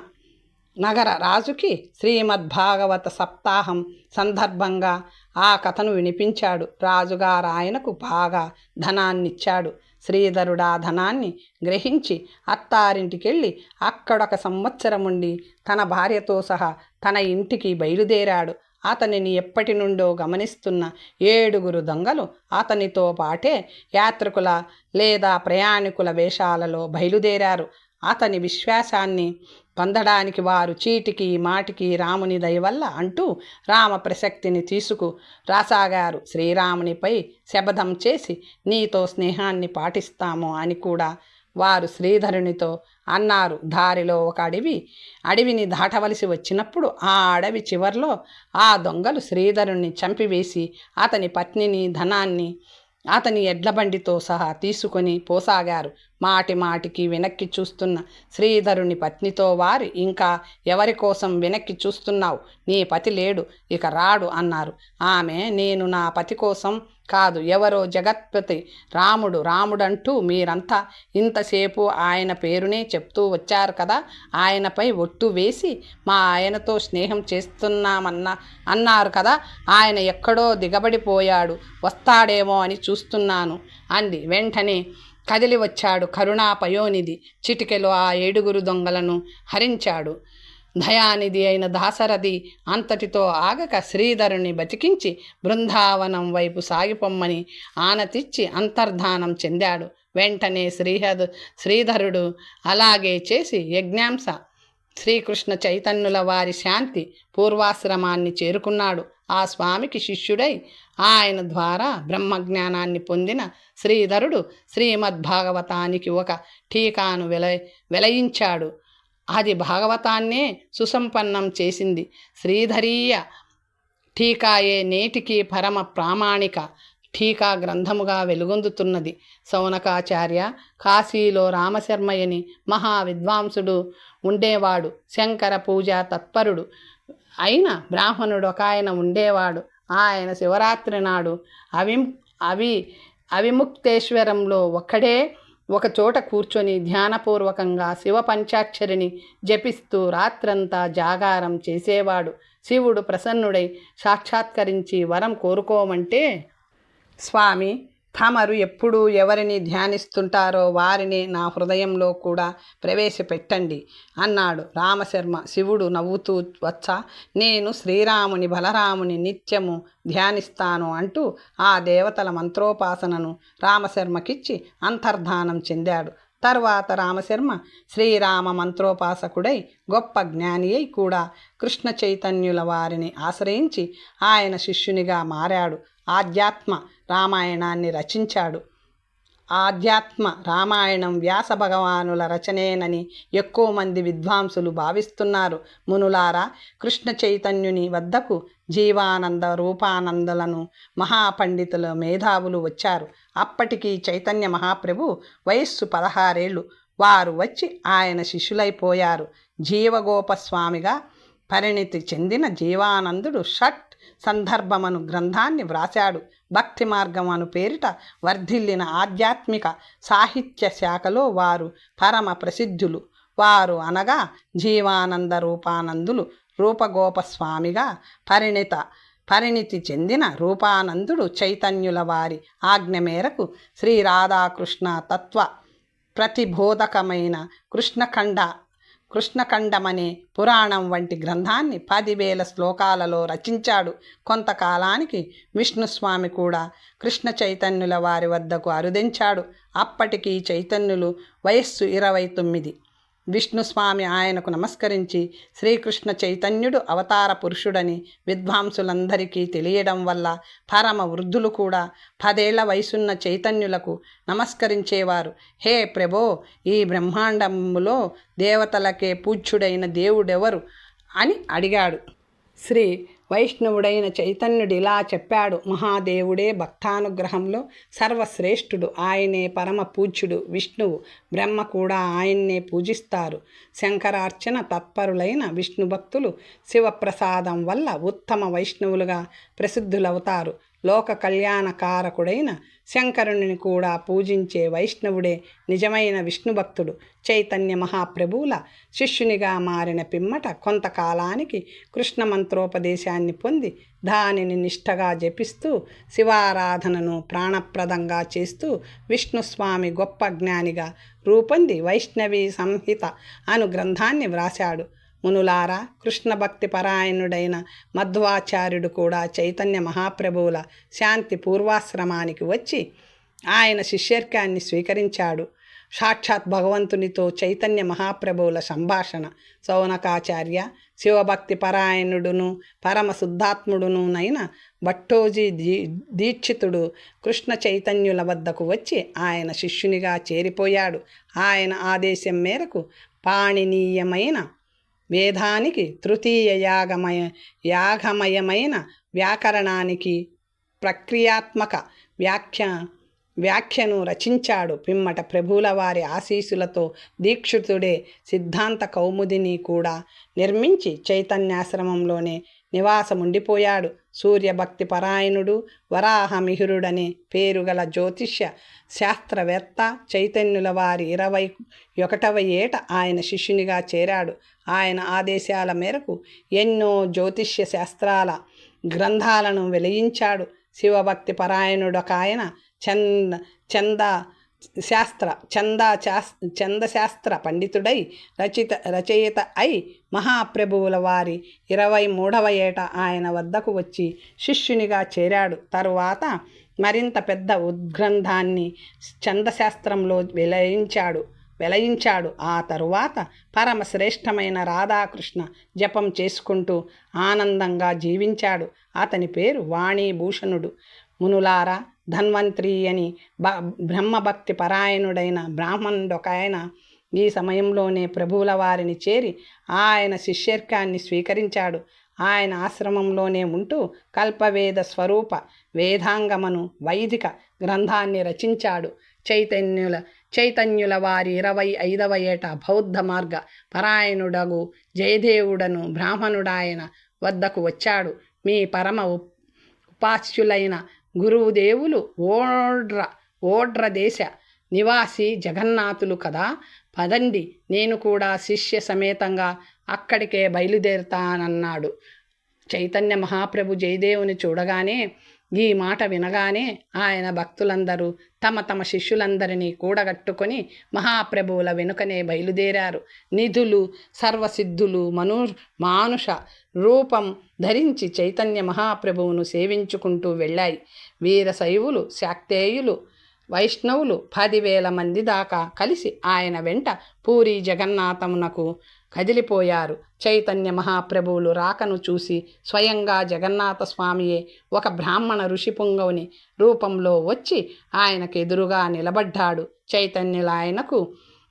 నగర రాజుకి శ్రీమద్భాగవత సప్తాహం సందర్భంగా ఆ కథను వినిపించాడు. రాజుగారు ఆయనకు బాగా ధనాన్నిచ్చాడు. శ్రీధరుడు ఆ ధనాన్ని గ్రహించి అత్తారింటికెళ్ళి అక్కడొక సంవత్సరం ఉండి తన భార్యతో సహా తన ఇంటికి బయలుదేరాడు. అతనిని ఎప్పటి నుండో గమనిస్తున్న 7 దొంగలు అతనితో పాటే యాత్రికుల లేదా ప్రయాణికుల వేషాలలో బయలుదేరారు. అతని విశ్వాసాన్ని పొందడానికి వారు చీటికి మాటికి రాముని దయవల్ల అంటూ రామ ప్రసక్తిని తీసుకు రాసాగారు. శ్రీరామునిపై శపథం చేసి నీతో స్నేహాన్ని పాటిస్తాము అని కూడా వారు శ్రీధరునితో అన్నారు. దారిలో ఒక అడవిని దాటవలసి వచ్చినప్పుడు ఆ అడవి చివర్లో ఆ దొంగలు శ్రీధరుని చంపివేసి అతని పత్నిని ధనాన్ని అతని ఎడ్లబండితో సహా తీసుకొని పోసాగారు. మాటి మాటికి వెనక్కి చూస్తున్న శ్రీధరుని పత్నితో వారు, ఇంకా ఎవరి కోసం వెనక్కి చూస్తున్నావు? నీ పతి లేడు, ఇక రాడు అన్నారు. ఆమె, నేను నా పతి కోసం కాదు, ఎవరో జగత్పతి రాముడంటూ మీరంతా ఇంతసేపు ఆయన పేరునే చెప్తూ వచ్చారు కదా, ఆయనపై ఒట్టు వేసి మా ఆయనతో స్నేహం అన్నారు కదా, ఆయన ఎక్కడో దిగబడిపోయాడు, వస్తాడేమో అని చూస్తున్నాను అంది. వెంటనే కదిలి వచ్చాడు కరుణాపయోనిధి. చిటికెలో ఆ 7 దొంగలను హరించాడు. దయానిధి అయిన దాశరథి అంతటితో ఆగక శ్రీధరుని బతికించి బృందావనం వైపు సాగిపొమ్మని ఆనతిచ్చి అంతర్ధానం చెందాడు. వెంటనే శ్రీధరుడు అలాగే చేసి యజ్ఞాంశ శ్రీకృష్ణ చైతన్యుల వారి శాంతి పూర్వాశ్రమాన్ని చేరుకున్నాడు. ఆ స్వామికి శిష్యుడై ఆయన ద్వారా బ్రహ్మజ్ఞానాన్ని పొందిన శ్రీధరుడు శ్రీమద్భాగవతానికి ఒక టీకాను వెలయించాడు. అది భాగవతాన్నే సుసంపన్నం చేసింది. శ్రీధరీయ టీకాయే నేటికి పరమ ప్రామాణిక టీకా గ్రంథముగా వెలుగొందుతున్నది. శౌనకాచార్య కాశీలో రామశర్మయ్యని మహావిద్వాంసుడు ఉండేవాడు. శంకర పూజా తత్పరుడు అయిన బ్రాహ్మణుడు ఒక ఆయన ఉండేవాడు. ఆయన శివరాత్రి నాడు అవిముక్తేశ్వరంలో ఒక చోట కూర్చొని ధ్యానపూర్వకంగా శివ పంచాక్షరిని జపిస్తూ రాత్రంతా జాగారం చేసేవాడు. శివుడు ప్రసన్నుడై సాక్షాత్కరించి వరం కోరుకోమంటే, స్వామి, తమరు ఎప్పుడు ఎవరిని ధ్యానిస్తుంటారో వారిని నా హృదయంలో కూడా ప్రవేశపెట్టండి అన్నాడు రామశర్మ. శివుడు నవ్వుతూ, వచ్చా, నేను శ్రీరాముని బలరాముని నిత్యము ధ్యానిస్తాను అంటూ ఆ దేవతల మంత్రోపాసనను రామశర్మకిచ్చి అంతర్ధానం చెందాడు. తర్వాత రామశర్మ శ్రీరామ మంత్రోపాసకుడై గొప్ప జ్ఞాని అయి కూడా కృష్ణ చైతన్యుల వారిని ఆశ్రయించి ఆయన శిష్యునిగా మారాడు. ఆధ్యాత్మ రామాయణాన్ని రచించాడు. ఆధ్యాత్మ రామాయణం వ్యాస భగవానుల రచనేనని ఎక్కువ మంది విద్వాంసులు భావిస్తున్నారు. మునులారా, కృష్ణ చైతన్యుని వద్దకు జీవానంద రూపానందలను మహాపండితుల మేధావులు వచ్చారు. అప్పటికి చైతన్య మహాప్రభు వయస్సు 16 ఏళ్ళు. వారు వచ్చి ఆయన శిష్యులైపోయారు. జీవగోపస్వామిగా పరిణితి చెందిన జీవానందుడు షట్ సందర్భమను గ్రంథాన్ని వ్రాశాడు. భక్తి మార్గం అను పేరిట వర్ధిల్లిన ఆధ్యాత్మిక సాహిత్య శాఖలో వారు పరమ ప్రసిద్ధులు. వారు అనగా జీవానంద రూపానందులు. రూపగోపస్వామిగా పరిణితి చెందిన రూపానందుడు చైతన్యుల వారి ఆజ్ఞ మేరకు శ్రీ రాధాకృష్ణ తత్వ ప్రతిబోధకమైన కృష్ణఖండమనే పురాణం వంటి గ్రంథాన్ని 10,000 శ్లోకాలలో రచించాడు. కొంతకాలానికి విష్ణుస్వామి కూడా కృష్ణ చైతన్యుల వారి వద్దకు అరుదించాడు. అప్పటికి చైతన్యులు వయస్సు 29. విష్ణుస్వామి ఆయనకు నమస్కరించి శ్రీకృష్ణ చైతన్యుడు అవతార పురుషుడని విద్వాంసులందరికీ తెలియడం వల్ల పరమ వృద్ధులు కూడా 10 ఏళ్ల వయసున్న చైతన్యులకు నమస్కరించేవారు. హే ప్రభో, ఈ బ్రహ్మాండములో దేవతలకే పూజ్యుడైన దేవుడెవరు అని అడిగాడు. శ్రీ వైష్ణవుడైన చైతన్యుడు ఇలా చెప్పాడు. మహాదేవుడే భక్తానుగ్రహంలో సర్వశ్రేష్ఠుడు. ఆయనే పరమ పూజ్యుడు. విష్ణువు, బ్రహ్మ కూడా ఆయన్నే పూజిస్తారు. శంకరార్చన తత్పరులైన విష్ణు భక్తులు శివప్రసాదం వల్ల ఉత్తమ వైష్ణవులుగా ప్రసిద్ధులవుతారు. లోక కళ్యాణకారకుడైన శంకరుని కూడా పూజించే వైష్ణవుడే నిజమైన విష్ణు భక్తుడు. చైతన్య మహాప్రభువుల శిష్యునిగా మారిన పిమ్మట కొంతకాలానికి కృష్ణ మంత్రోపదేశాన్ని పొంది దానిని నిష్ఠగా జపిస్తూ శివారాధనను ప్రాణప్రదంగా చేస్తూ విష్ణుస్వామి గొప్ప జ్ఞానిగా రూపొంది వైష్ణవీ సంహిత అను గ్రంథాన్ని వ్రాశాడు. మునులారా, కృష్ణ భక్తి పరాయణుడైన మధ్వాచార్యుడు కూడా చైతన్య మహాప్రభువుల శాంతి పూర్వాశ్రమానికి వచ్చి ఆయన శిష్యర్కాన్ని స్వీకరించాడు. సాక్షాత్ భగవంతునితో చైతన్య మహాప్రభువుల సంభాషణ. శౌనకాచార్య శివభక్తి పరాయణుడును పరమ శుద్ధాత్ముడునైన భట్టోజీ దీక్షితుడు కృష్ణ చైతన్యుల వద్దకు వచ్చి ఆయన శిష్యునిగా చేరిపోయాడు. ఆయన ఆదేశం మేరకు పాణినీయమైన వేదానికి తృతీయ యాగమయమైన వ్యాకరణానికి ప్రక్రియాత్మక వ్యాఖ్యను రచించాడు. పిమ్మట ప్రభువుల వారి ఆశీస్సులతో దీక్షితుడే సిద్ధాంత కౌముదిని కూడా నిర్మించి చైతన్యాశ్రమంలోనే నివాసముండిపోయాడు. సూర్యభక్తి పరాయణుడు వరాహమిహిరుడనే పేరుగల జ్యోతిష్య శాస్త్రవేత్త చైతన్యుల వారి 21వ ఏట ఆయన శిష్యునిగా చేరాడు. ఆయన ఆదేశాల మేరకు ఎన్నో జ్యోతిష్య శాస్త్రాల గ్రంథాలను వెలియించాడు. శివభక్తి పరాయణుడొకాయన ఛందశాస్త్ర పండితుడై రచయిత అయి మహాప్రభువుల వారి 23వ ఏట ఆయన వద్దకు వచ్చి శిష్యునిగా చేరాడు. తరువాత మరింత పెద్ద ఉద్గ్రంథాన్ని ఛందశాస్త్రంలో వెలయించాడు. ఆ తరువాత పరమశ్రేష్టమైన రాధాకృష్ణ జపం చేసుకుంటూ ఆనందంగా జీవించాడు. అతని పేరు వాణీభూషణుడు. మునులారా, ధన్వంత్రి అని బ్రహ్మభక్తి పరాయణుడైన బ్రాహ్మణుడొకాయన ఈ సమయంలోనే ప్రభువుల వారిని చేరి ఆయన శిష్యర్కాన్ని స్వీకరించాడు. ఆయన ఆశ్రమంలోనే ఉంటూ కల్పవేద స్వరూప వేదాంగమను వైదిక గ్రంథాన్ని రచించాడు. చైతన్యుల వారి 25వ ఏట బౌద్ధ మార్గ పరాయణుడగు జయదేవుడను బ్రాహ్మణుడాయన వద్దకు వచ్చాడు. మీ పరమ ఉపాస్యులైన గురువుదేవులు ఓడ్ర దేశ నివాసి జగన్నాథులు కదా, పదండి, నేను కూడా శిష్య సమేతంగా అక్కడికే బయలుదేరుతానన్నాడు. చైతన్య మహాప్రభు జయదేవుని చూడగానే, ఈ మాట వినగానే ఆయన భక్తులందరూ తమ తమ శిష్యులందరినీ కూడగట్టుకొని మహాప్రభువుల వెనుకనే బయలుదేరారు. నిధులు సర్వసిద్ధులు మానుష రూపం ధరించి చైతన్య మహాప్రభువును సేవించుకుంటూ వెళ్ళాయి. వీరశైవులు, శాక్తేయులు, వైష్ణవులు 10,000 మంది దాకా కలిసి ఆయన వెంట పూరి జగన్నాథమునకు కదిలిపోయారు. చైతన్య మహాప్రభువులు రాకను చూసి స్వయంగా జగన్నాథ స్వామియే ఒక బ్రాహ్మణ ఋషి పుంగవుని రూపంలో వచ్చి ఆయనకు ఎదురుగా నిలబడ్డాడు. చైతన్యులాయనకు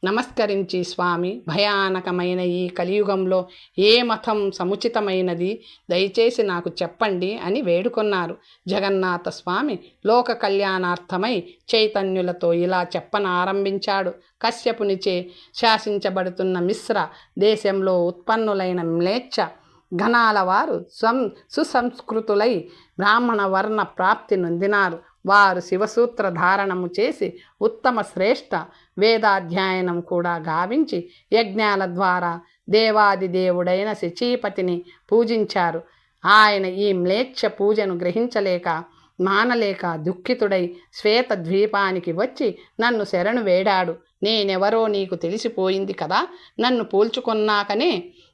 నమస్కరించి, స్వామి, భయానకమైన ఈ కలియుగంలో ఏ మతం సముచితమైనది, దయచేసి నాకు చెప్పండి అని వేడుకొన్నారు. జగన్నాథ స్వామి లోక కళ్యాణార్థమై చైతన్యులతో ఇలా చెప్పనారంభించాడు. కశ్యపునిచే శాసించబడుతున్న మిశ్ర దేశంలో ఉత్పన్నులైన మ్లేచ్ఛ గణాల వారు సుసంస్కృతులై బ్రాహ్మణ వర్ణ ప్రాప్తి నొందినారు. వారు శివసూత్ర ధారణము చేసి ఉత్తమ శ్రేష్ఠ వేదాధ్యయనం కూడా గావించి యజ్ఞాల ద్వారా దేవాది దేవుడైన శచీపతిని పూజించారు. ఆయన ఈ మ్లేచ్ఛ పూజను గ్రహించలేక మానలేక దుఃఖితుడై శ్వేత ద్వీపానికి వచ్చి నన్ను శరణు వేడాడు. నేనెవరో నీకు తెలిసిపోయింది కదా, నన్ను పోల్చుకొన్నాకనే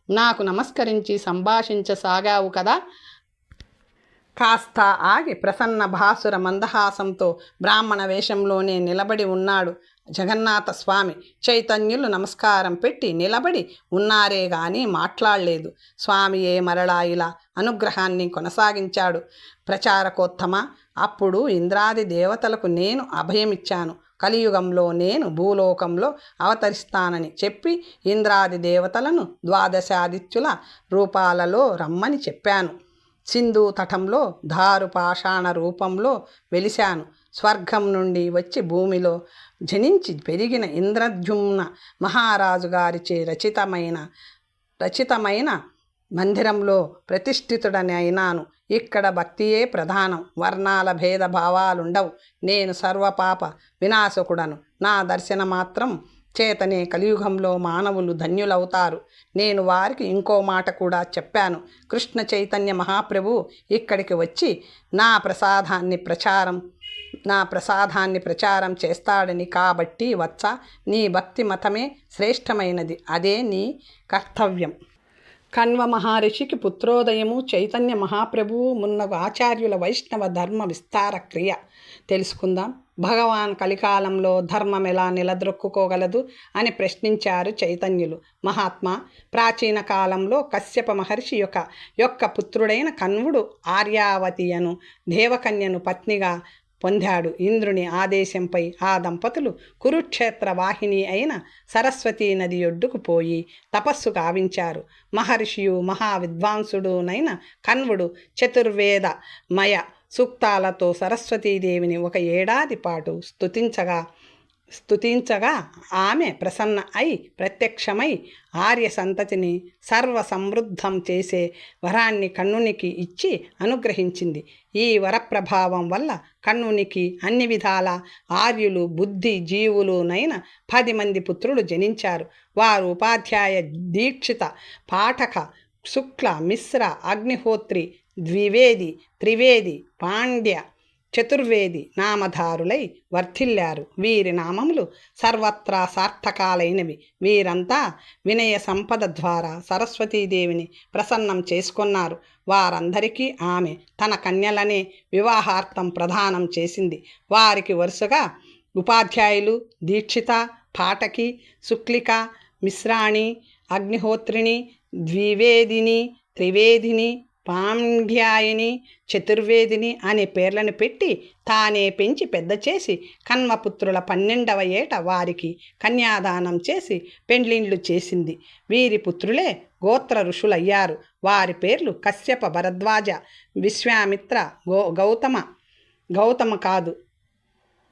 నాకు నమస్కరించి సంభాషించసాగావు కదా. కాస్త ఆగి ప్రసన్న భాసుర మందహాసంతో బ్రాహ్మణ వేషంలోనే నిలబడి ఉన్నాడు జగన్నాథ స్వామి. చైతన్యులు నమస్కారం పెట్టి నిలబడి ఉన్నారే గాని మాట్లాడలేదు. స్వామియే మరలా ఇలా అనుగ్రహాన్ని కొనసాగించాడు. ప్రచారకోత్తమ, అప్పుడు ఇంద్రాది దేవతలకు నేను అభయమిచ్చాను. కలియుగంలో నేను భూలోకంలో అవతరిస్తానని చెప్పి ఇంద్రాది దేవతలను 12 ఆదిత్యుల రూపాలలో రమ్మని చెప్పాను. సింధు తటంలో ధారుపాషాణ రూపంలో వెలిశాను. స్వర్గం నుండి వచ్చి భూమిలో జనించి పెరిగిన ఇంద్రద్యుమ్న మహారాజు గారిచే రచితమైన మందిరంలో ప్రతిష్ఠితుడని అయినాను. ఇక్కడ భక్తియే ప్రధానం, వర్ణాల భేదభావాలుండవు. నేను సర్వపాప వినాశకుడను. నా దర్శన మాత్రం చేతనే కలియుగంలో మానవులు ధన్యులవుతారు. నేను వారికి ఇంకో మాట కూడా చెప్పాను. కృష్ణ చైతన్య మహాప్రభు ఇక్కడికి వచ్చి నా ప్రసాదాన్ని ప్రచారం చేస్తాడని. కాబట్టి వత్స, నీ భక్తి మతమే శ్రేష్టమైనది, అదే నీ కర్తవ్యం. కణ్వ మహర్షికి పుత్రోదయము, చైతన్య మహాప్రభువు మున్నగు ఆచార్యుల వైష్ణవ ధర్మ విస్తార క్రియ తెలుసుకుందాం. భగవాన్ కలికాలంలో ధర్మం ఎలా నిలదొక్కుకోగలదు అని ప్రశ్నించారు చైతన్యులు. మహాత్మా, ప్రాచీన కాలంలో కశ్యప మహర్షి యొక్క పుత్రుడైన కణ్వుడు ఆర్యావతి అను దేవకన్యను పత్నిగా పొందాడు. ఇంద్రుని ఆదేశంపై ఆ దంపతులు కురుక్షేత్ర వాహిని అయిన సరస్వతీ నది ఒడ్డుకు పోయి తపస్సు గావించారు. మహర్షియు మహావిద్వాంసుడునైన కణ్వుడు చతుర్వేదమయ సూక్తాలతో సరస్వతీదేవిని 1 ఏడాది పాటు స్తుతించగా ఆమె ప్రసన్న అయి ప్రత్యక్షమై ఆర్య సంతతిని సర్వసమృద్ధం చేసే వరాన్ని కణ్వునికి ఇచ్చి అనుగ్రహించింది. ఈ వరప్రభావం వల్ల కణ్వునికి అన్ని విధాల ఆర్యులు, బుద్ధి జీవులునైన 10 మంది పుత్రులు జనించారు. వారు ఉపాధ్యాయ, దీక్షిత, పాఠక, శుక్ల, మిశ్ర, అగ్నిహోత్రి, ద్వివేది, త్రివేది, పాండ్య, చతుర్వేది నామధారులై వర్ధిల్లారు. వీరి నామములు సర్వత్రా సార్థకాలైనవి. వీరంతా వినయ సంపద ద్వారా సరస్వతీదేవిని ప్రసన్నం చేసుకున్నారు. వారందరికీ ఆమె తన కన్యలనే వివాహార్థం ప్రదానం చేసింది. వారికి వరుసగా ఉపాధ్యాయులు, దీక్షిత, పాఠకి, శుక్లిక, మిశ్రాణి, అగ్నిహోత్రిణి, ద్వివేదిని, త్రివేదిని, పాండ్యాయిని, చతుర్వేదిని అనే పేర్లను పెట్టి తానే పెంచి పెద్ద చేసి కన్వపుత్రుల 12వ ఏట వారికి కన్యాదానం చేసి పెండ్లిండ్లు చేసింది. వీరి పుత్రులే గోత్ర ఋషులయ్యారు. వారి పేర్లు కశ్యప, భరద్వాజ, విశ్వామిత్ర,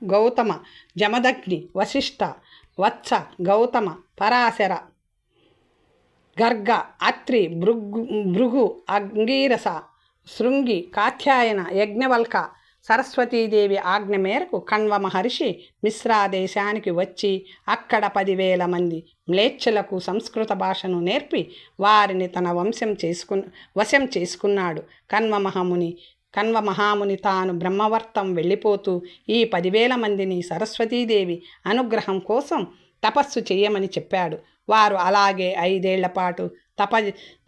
గౌతమ, జమదగ్ని, వశిష్ఠ, వత్స, గౌతమ, పరాశర, గర్గ, అత్రి, భృగు, అంగీరస, శృంగి, కాత్యాయన, యజ్ఞవల్క. సరస్వతీదేవి ఆజ్ఞ మేరకు కణ్వ మహర్షి మిశ్రా దేశానికి వచ్చి అక్కడ 10,000 మంది మ్లేచ్ఛలకు సంస్కృత భాషను నేర్పి వారిని తన వశం చేసుకున్నాడు. కణ్వ మహాముని తాను బ్రహ్మవర్తం వెళ్ళిపోతూ ఈ 10,000 మందిని సరస్వతీదేవి అనుగ్రహం కోసం తపస్సు చేయమని చెప్పాడు. వారు అలాగే 5 ఏళ్ల పాటు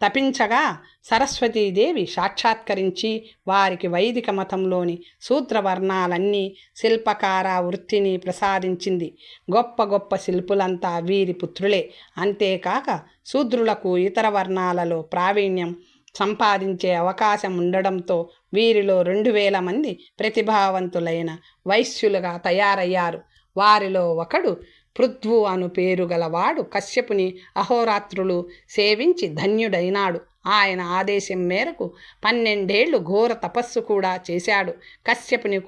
తపించగా సరస్వతీదేవి సాక్షాత్కరించి వారికి వైదిక మతంలోని శూద్రవర్ణాలన్నీ శిల్పకార వృత్తిని ప్రసాదించింది. గొప్ప గొప్ప శిల్పులంతా వీరి పుత్రులే. అంతేకాక శూద్రులకు ఇతర వర్ణాలలో ప్రావీణ్యం సంపాదించే అవకాశం ఉండడంతో వీరిలో 2,000 మంది ప్రతిభావంతులైన వైశ్యులుగా తయారయ్యారు. వారిలో ఒకడు పృథ్వు అను పేరు గలవాడు కశ్యపుని అహోరాత్రులు సేవించి ధన్యుడైనాడు. ఆయన ఆదేశం మేరకు 12 ఏళ్లు ఘోర తపస్సు కూడా చేశాడు. కశ్యపుని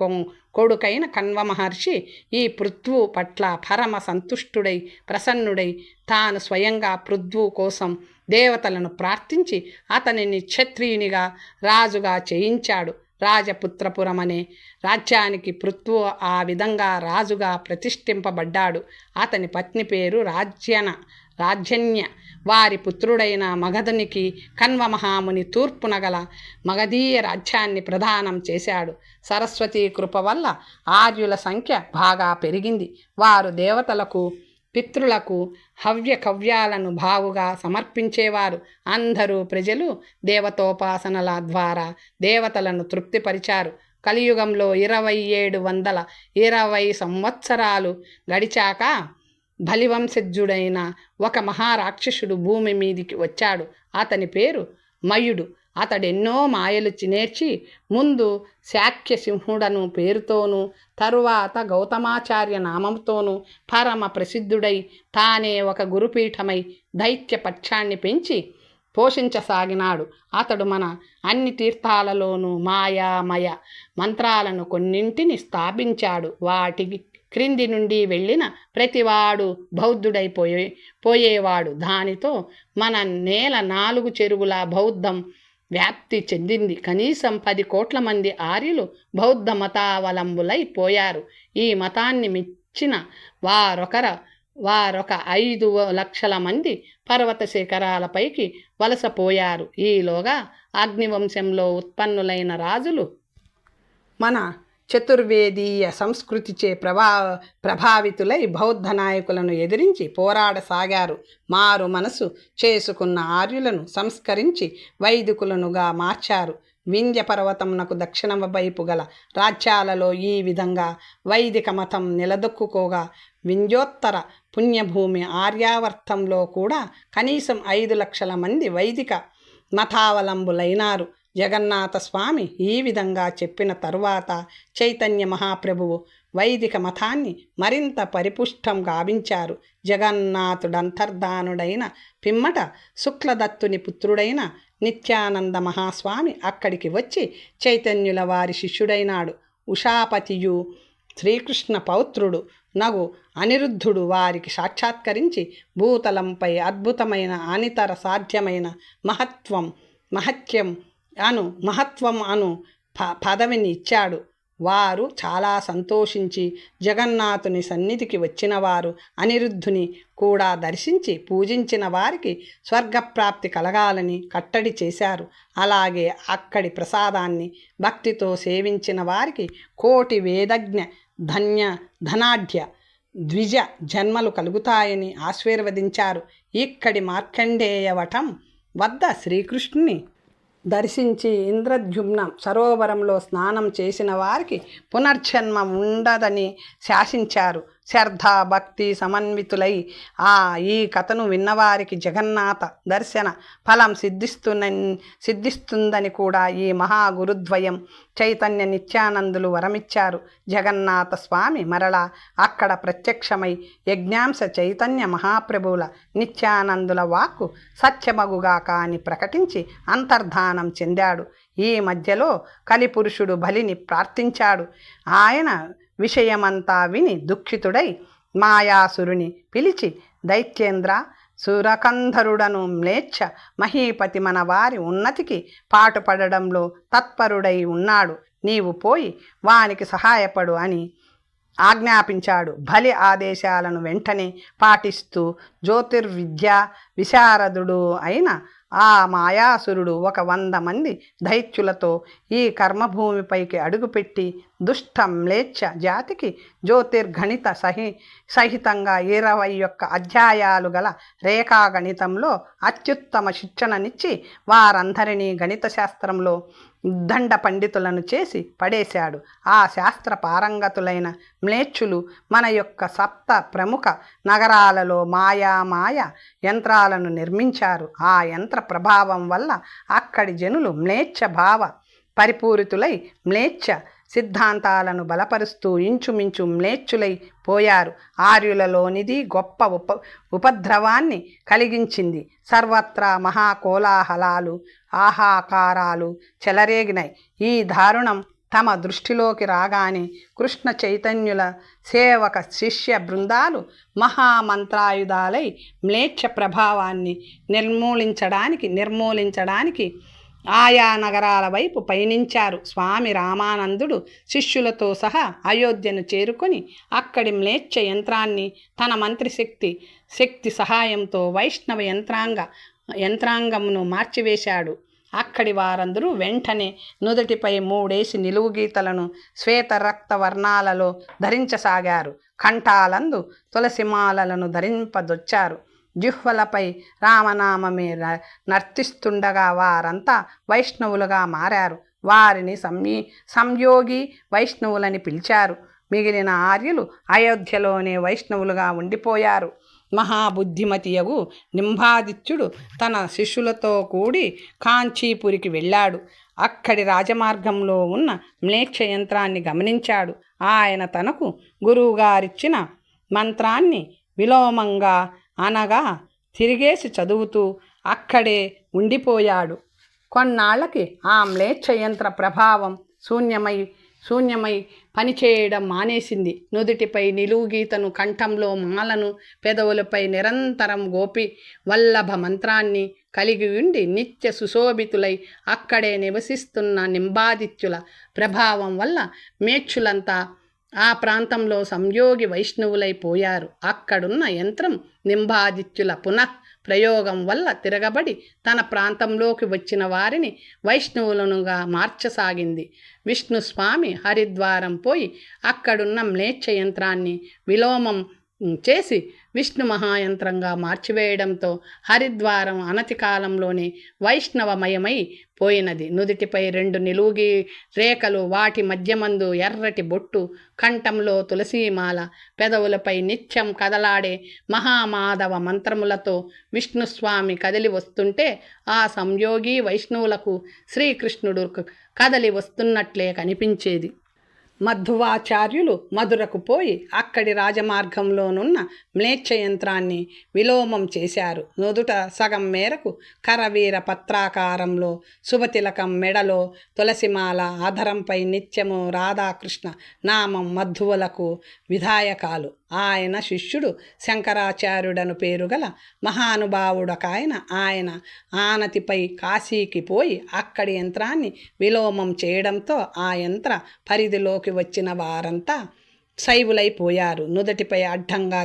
కొడుకైన కణ్వ మహర్షి ఈ పృథ్వు పట్ల పరమ సంతుష్టుడై ప్రసన్నుడై తాను స్వయంగా పృథ్వు కోసం దేవతలను ప్రార్థించి అతనిని క్షత్రియునిగా రాజుగా చేయించాడు. రాజపుత్రపురం అనే రాజ్యానికి పృథ్వు ఆ విధంగా రాజుగా ప్రతిష్ఠింపబడ్డాడు. అతని పత్ని పేరు రాజ్యన్య. వారి పుత్రుడైన మగధునికి కణ్వ మహాముని తూర్పున గల మగధీయ రాజ్యాన్ని ప్రదానం చేశాడు. సరస్వతీ కృప వల్ల ఆర్యుల సంఖ్య బాగా పెరిగింది. వారు దేవతలకు, పితృలకు హవ్యకవ్యాలను బాగుగా సమర్పించేవారు. అందరూ ప్రజలు దేవతోపాసనల ద్వారా దేవతలను తృప్తిపరిచారు. కలియుగంలో 2720 సంవత్సరాలు గడిచాక బలివంశజుడైన ఒక మహారాక్షసుడు భూమి మీదికి వచ్చాడు. అతని పేరు మయుడు. అతడెన్నో మాయలు నేర్చి ముందు శాక్యసింహుడను పేరుతోనూ తరువాత గౌతమాచార్య నామంతోనూ పరమ ప్రసిద్ధుడై తానే ఒక గురుపీఠమై దైత్యపక్షాన్ని పెంచి పోషించసాగినాడు. అతడు మన అన్ని తీర్థాలలోనూ మాయామయ మంత్రాలను కొన్నింటిని స్థాపించాడు. వాటి క్రింది నుండి వెళ్ళిన ప్రతివాడు బౌద్ధుడైపోయేవాడు. దానితో మన నేల 4 చెరుగుల బౌద్ధం వ్యాప్తి చెందింది. కనీసం 10 కోట్ల మంది ఆర్యులు బౌద్ధ మతావలంబులై పోయారు. ఈ మతాన్ని మెచ్చిన వారొక 5 లక్షల మంది పర్వత శిఖరాలపైకి వలసపోయారు. ఈలోగా అగ్నివంశంలో ఉత్పన్నులైన రాజులు మన చతుర్వేదీయ సంస్కృతిచే ప్రభావితులై బౌద్ధ నాయకులను ఎదిరించి పోరాడసాగారు. మారు మనసు చేసుకున్న ఆర్యులను సంస్కరించి వైదికులనుగా మార్చారు. వింధ్య పర్వతమునకు దక్షిణ వైపు గల రాజ్యాలలో ఈ విధంగా వైదిక మతం నిలదొక్కుకోగా వింధ్యోత్తర పుణ్యభూమి ఆర్యావర్తంలో కూడా కనీసం 5 లక్షల మంది వైదిక మతావలంబులైనారు. జగన్నాథ స్వామి ఈ విధంగా చెప్పిన తరువాత చైతన్య మహాప్రభువు వైదిక మతాన్ని మరింత పరిపుష్టం గావించారు. జగన్నాథుడంతర్ధానుడైన పిమ్మట శుక్లదత్తుని పుత్రుడైన నిత్యానంద మహాస్వామి అక్కడికి వచ్చి చైతన్యుల వారి శిష్యుడైనాడు. ఉషాపతియు శ్రీకృష్ణ పౌత్రుడు నగు అనిరుద్ధుడు వారికి సాక్షాత్కరించి భూతలంపై అద్భుతమైన అనితర సాధ్యమైన మహత్వం అను పదవిని ఇచ్చాడు. వారు చాలా సంతోషించి జగన్నాథుని సన్నిధికి వచ్చిన వారు అనిరుద్ధుని కూడా దర్శించి పూజించిన వారికి స్వర్గప్రాప్తి కలగాలని కట్టడి చేశారు. అలాగే అక్కడి ప్రసాదాన్ని భక్తితో సేవించిన వారికి కోటి వేదజ్ఞ ధనాఢ్య ద్విజ జన్మలు కలుగుతాయని ఆశీర్వదించారు. ఇక్కడి మార్కండేయ వటం వద్ద శ్రీకృష్ణుని దర్శించి ఇంద్రద్యుమ్న సరోవరంలో స్నానం చేసిన వారికి పునర్జన్మ ఉండదని శాసించారు. శ్రద్ధ భక్తి సమన్వితులై ఈ కథను విన్నవారికి జగన్నాథ దర్శన ఫలం సిద్ధిస్తుందని కూడా ఈ మహాగురుద్వయం చైతన్య నిత్యానందులు వరమిచ్చారు. జగన్నాథ స్వామి మరలా అక్కడ ప్రత్యక్షమై యజ్ఞాంశ చైతన్య మహాప్రభువుల నిత్యానందుల వాక్కు సత్యమగుగాక అని ప్రకటించి అంతర్ధానం చెందాడు. ఈ మధ్యలో కలిపురుషుడు బలిని ప్రార్థించాడు. ఆయన విషయమంతా విని దుఃఖితుడై మాయాసురుని పిలిచి, దైత్యేంద్ర, సురకంధరుడను మ్లేచ్ఛ మహీపతి మన వారి ఉన్నతికి పాటుపడడంలో తత్పరుడై ఉన్నాడు. నీవు పోయి వానికి సహాయపడు అని ఆజ్ఞాపించాడు. బలి ఆదేశాలను వెంటనే పాటిస్తూ జ్యోతిర్విద్యా విశారదుడు అయిన ఆ మాయాసురుడు 100 మంది దైత్యులతో ఈ కర్మభూమిపైకి అడుగుపెట్టి దుష్ట మ్లేచ్ఛ జాతికి జ్యోతిర్గణిత సహితంగా 21 అధ్యాయాలు గల రేఖాగణితంలో అత్యుత్తమ శిక్షణనిచ్చి వారందరినీ గణిత శాస్త్రంలో దండ పండితులను చేసి పడేశాడు. ఆ శాస్త్ర పారంగతులైన మ్లేచ్ఛులు మన యొక్క 7 ప్రముఖ నగరాలలో మాయ యంత్రాలను నిర్మించారు. ఆ యంత్ర ప్రభావం వల్ల అక్కడి జనులు మ్లేచ్ఛ భావ పరిపూరితులై మ్లేచ్ఛ సిద్ధాంతాలను బలపరుస్తూ ఇంచుమించు మ్లేచ్ఛులై పోయారు. ఆర్యులలోనిది గొప్ప ఉపద్రవాన్ని కలిగించింది. సర్వత్రా మహాకోలాహలాలు ఆహాకారాలు చెలరేగినాయి. ఈ దారుణం తమ దృష్టిలోకి రాగానే కృష్ణ చైతన్యుల సేవక శిష్య బృందాలు మహామంత్రాయుధాలై మ్లేచ్ఛ ప్రభావాన్ని నిర్మూలించడానికి ఆయా నగరాల వైపు పయనించారు. స్వామి రామానందుడు శిష్యులతో సహా అయోధ్యను చేరుకొని అక్కడి మ్లేచ్ఛ యంత్రాన్ని తన మంత్రిశక్తి సహాయంతో వైష్ణవ యంత్రాంగమును మార్చివేశాడు. అక్కడి వారందరూ వెంటనే నుదుటిపై 3 నిలువు గీతలను శ్వేత రక్త వర్ణాలలో ధరించసాగారు. కంఠాలందు తులసిమాలలను ధరింపదొచ్చారు. జిహ్వలపై రామనామమే నర్తిస్తుండగా వారంతా వైష్ణవులుగా మారారు. వారిని సంయోగి వైష్ణవులని పిలిచారు. మిగిలిన ఆర్యులు అయోధ్యలోనే వైష్ణవులుగా ఉండిపోయారు. మహాబుద్ధిమతియగు నింబాదిత్యుడు తన శిష్యులతో కూడి కాంచీపురికి వెళ్ళాడు. అక్కడి రాజమార్గంలో ఉన్న మ్లేచ్ఛ యంత్రాన్ని గమనించాడు. ఆయన తనకు గురువుగారిచ్చిన మంత్రాన్ని విలోమంగా అనగా తిరిగేసి చదువుతూ అక్కడే ఉండిపోయాడు. కొన్నాళ్ళకి ఆ మ్లేచ్ఛ యంత్ర ప్రభావం శూన్యమై పనిచేయడం మానేసింది. నుదుటిపై నిలువు గీతను, కంఠంలో మాలను, పెదవులపై నిరంతరం గోపి వల్లభ మంత్రాన్ని కలిగి ఉండి నిత్య సుశోభితులై అక్కడే నివసిస్తున్న నింబాదిత్యుల ప్రభావం వల్ల మేచ్ఛులంతా ఆ ప్రాంతంలో సంయోగి వైష్ణవులైపోయారు. అక్కడున్న యంత్రం నింబాదిత్యుల పునః ప్రయోగం వల్ల తిరగబడి తన ప్రాంతంలోకి వచ్చిన వారిని వైష్ణవులనుగా మార్చసాగింది. విష్ణుస్వామి హరిద్వారం పోయి అక్కడున్న మ్లేచ్ఛ యంత్రాన్ని విలోమం చేసి విష్ణు మహాయంత్రంగా మార్చివేయడంతో హరిద్వారం అనతి కాలంలోనే వైష్ణవమయమై పోయినది. నుదిటిపై 2 నిలువుగి రేఖలు, వాటి మధ్యమందు ఎర్రటి బొట్టు, కంఠంలో తులసీమాల, పెదవులపై నిత్యం కదలాడే మహామాధవ మంత్రములతో విష్ణుస్వామి కదిలి వస్తుంటే ఆ సంయోగి వైష్ణవులకు శ్రీకృష్ణుడు కదలి వస్తున్నట్లే కనిపించేది. మధ్వాచార్యులు మధురకు పోయి అక్కడి రాజమార్గంలోనున్న మ్లేచ్ఛ యంత్రాన్ని విలోమం చేశారు. నుదుట సగం మేరకు కరవీర పత్రాకారంలో శుభతిలకం, మెడలో తులసిమాల, ఆధరంపై నిత్యము రాధాకృష్ణ నామం మధ్వులకు విధాయకాలు. ఆయన శిష్యుడు శంకరాచార్యుడను పేరుగల మహానుభావుడకాయన ఆయన ఆనతిపై కాశీకి పోయి అక్కడి యంత్రాన్ని విలోమం చేయడంతో ఆ యంత్ర పరిధిలోకి శైవంలోకి వచ్చిన వారంతా శైవులైపోయారు. నుదటిపై అడ్డంగా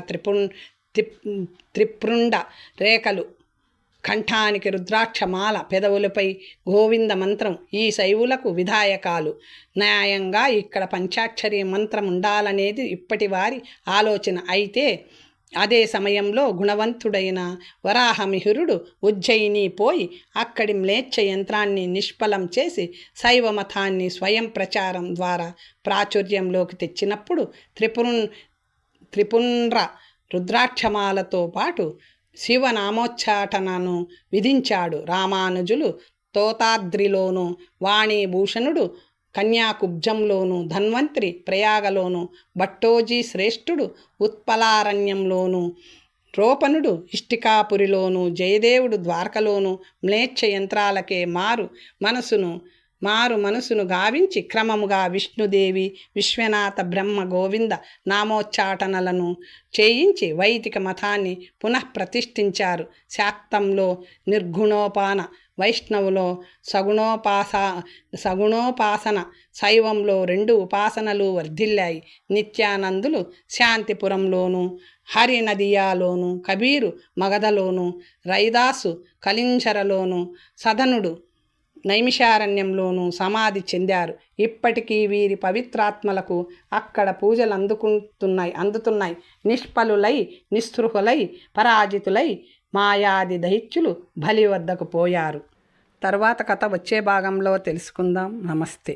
త్రిపుండ రేఖలు, కంఠానికి రుద్రాక్షమాల, పెదవులపై గోవింద మంత్రం ఈ శైవులకు విధాయకాలు. న్యాయంగా ఇక్కడ పంచాక్షరి మంత్రం ఉండాలనేది ఇప్పటి వారి ఆలోచన. అయితే అదే సమయంలో గుణవంతుడైన వరాహమిహిరుడు ఉజ్జయిని పోయి అక్కడి మ్లేచ్ఛ యంత్రాన్ని నిష్ఫలం చేసి శైవ మతాన్ని స్వయం ప్రచారం ద్వారా ప్రాచుర్యంలోకి తెచ్చినప్పుడు త్రిపుండ్ర రుద్రాక్షమాలతో పాటు శివనామోచ్చాటనను విధించాడు. రామానుజులు తోతాద్రిలోను, వాణీభూషణుడు కన్యాకుబ్జంలోను, ధన్వంతరి ప్రయాగలోను, భట్టోజీ శ్రేష్ఠుడు ఉత్పలారణ్యంలోను, రోపణుడు ఇష్టికాపురిలోను, జయదేవుడు ద్వారకలోను మ్లేచ్ఛ యంత్రాలకే మారు మనసును గావించి క్రమముగా విష్ణుదేవి, విశ్వనాథ, బ్రహ్మ, గోవింద నామోచ్చాటనలను చేయించి వైదిక మతాన్ని పునఃప్రతిష్ఠించారు. శాక్తంలో నిర్గుణోపాన, వైష్ణవులో సగుణోపాసన, శైవంలో 2 ఉపాసనలు వర్ధిల్లాయి. నిత్యానందులు శాంతిపురంలోను, హరినదియాలోను, కబీరు మగధలోను, రైదాసు కలింజరలోను, సదనుడు నైమిషారణ్యంలోనూ సమాధి చెందారు. ఇప్పటికీ వీరి పవిత్రాత్మలకు అక్కడ పూజలు అందుతున్నాయి. నిష్ఫలులై, నిస్పృహులై, పరాజితులై మాయాది దైత్యులు బలి వద్దకు పోయారు. తర్వాత కథ వచ్చే భాగంలో తెలుసుకుందాం. నమస్తే.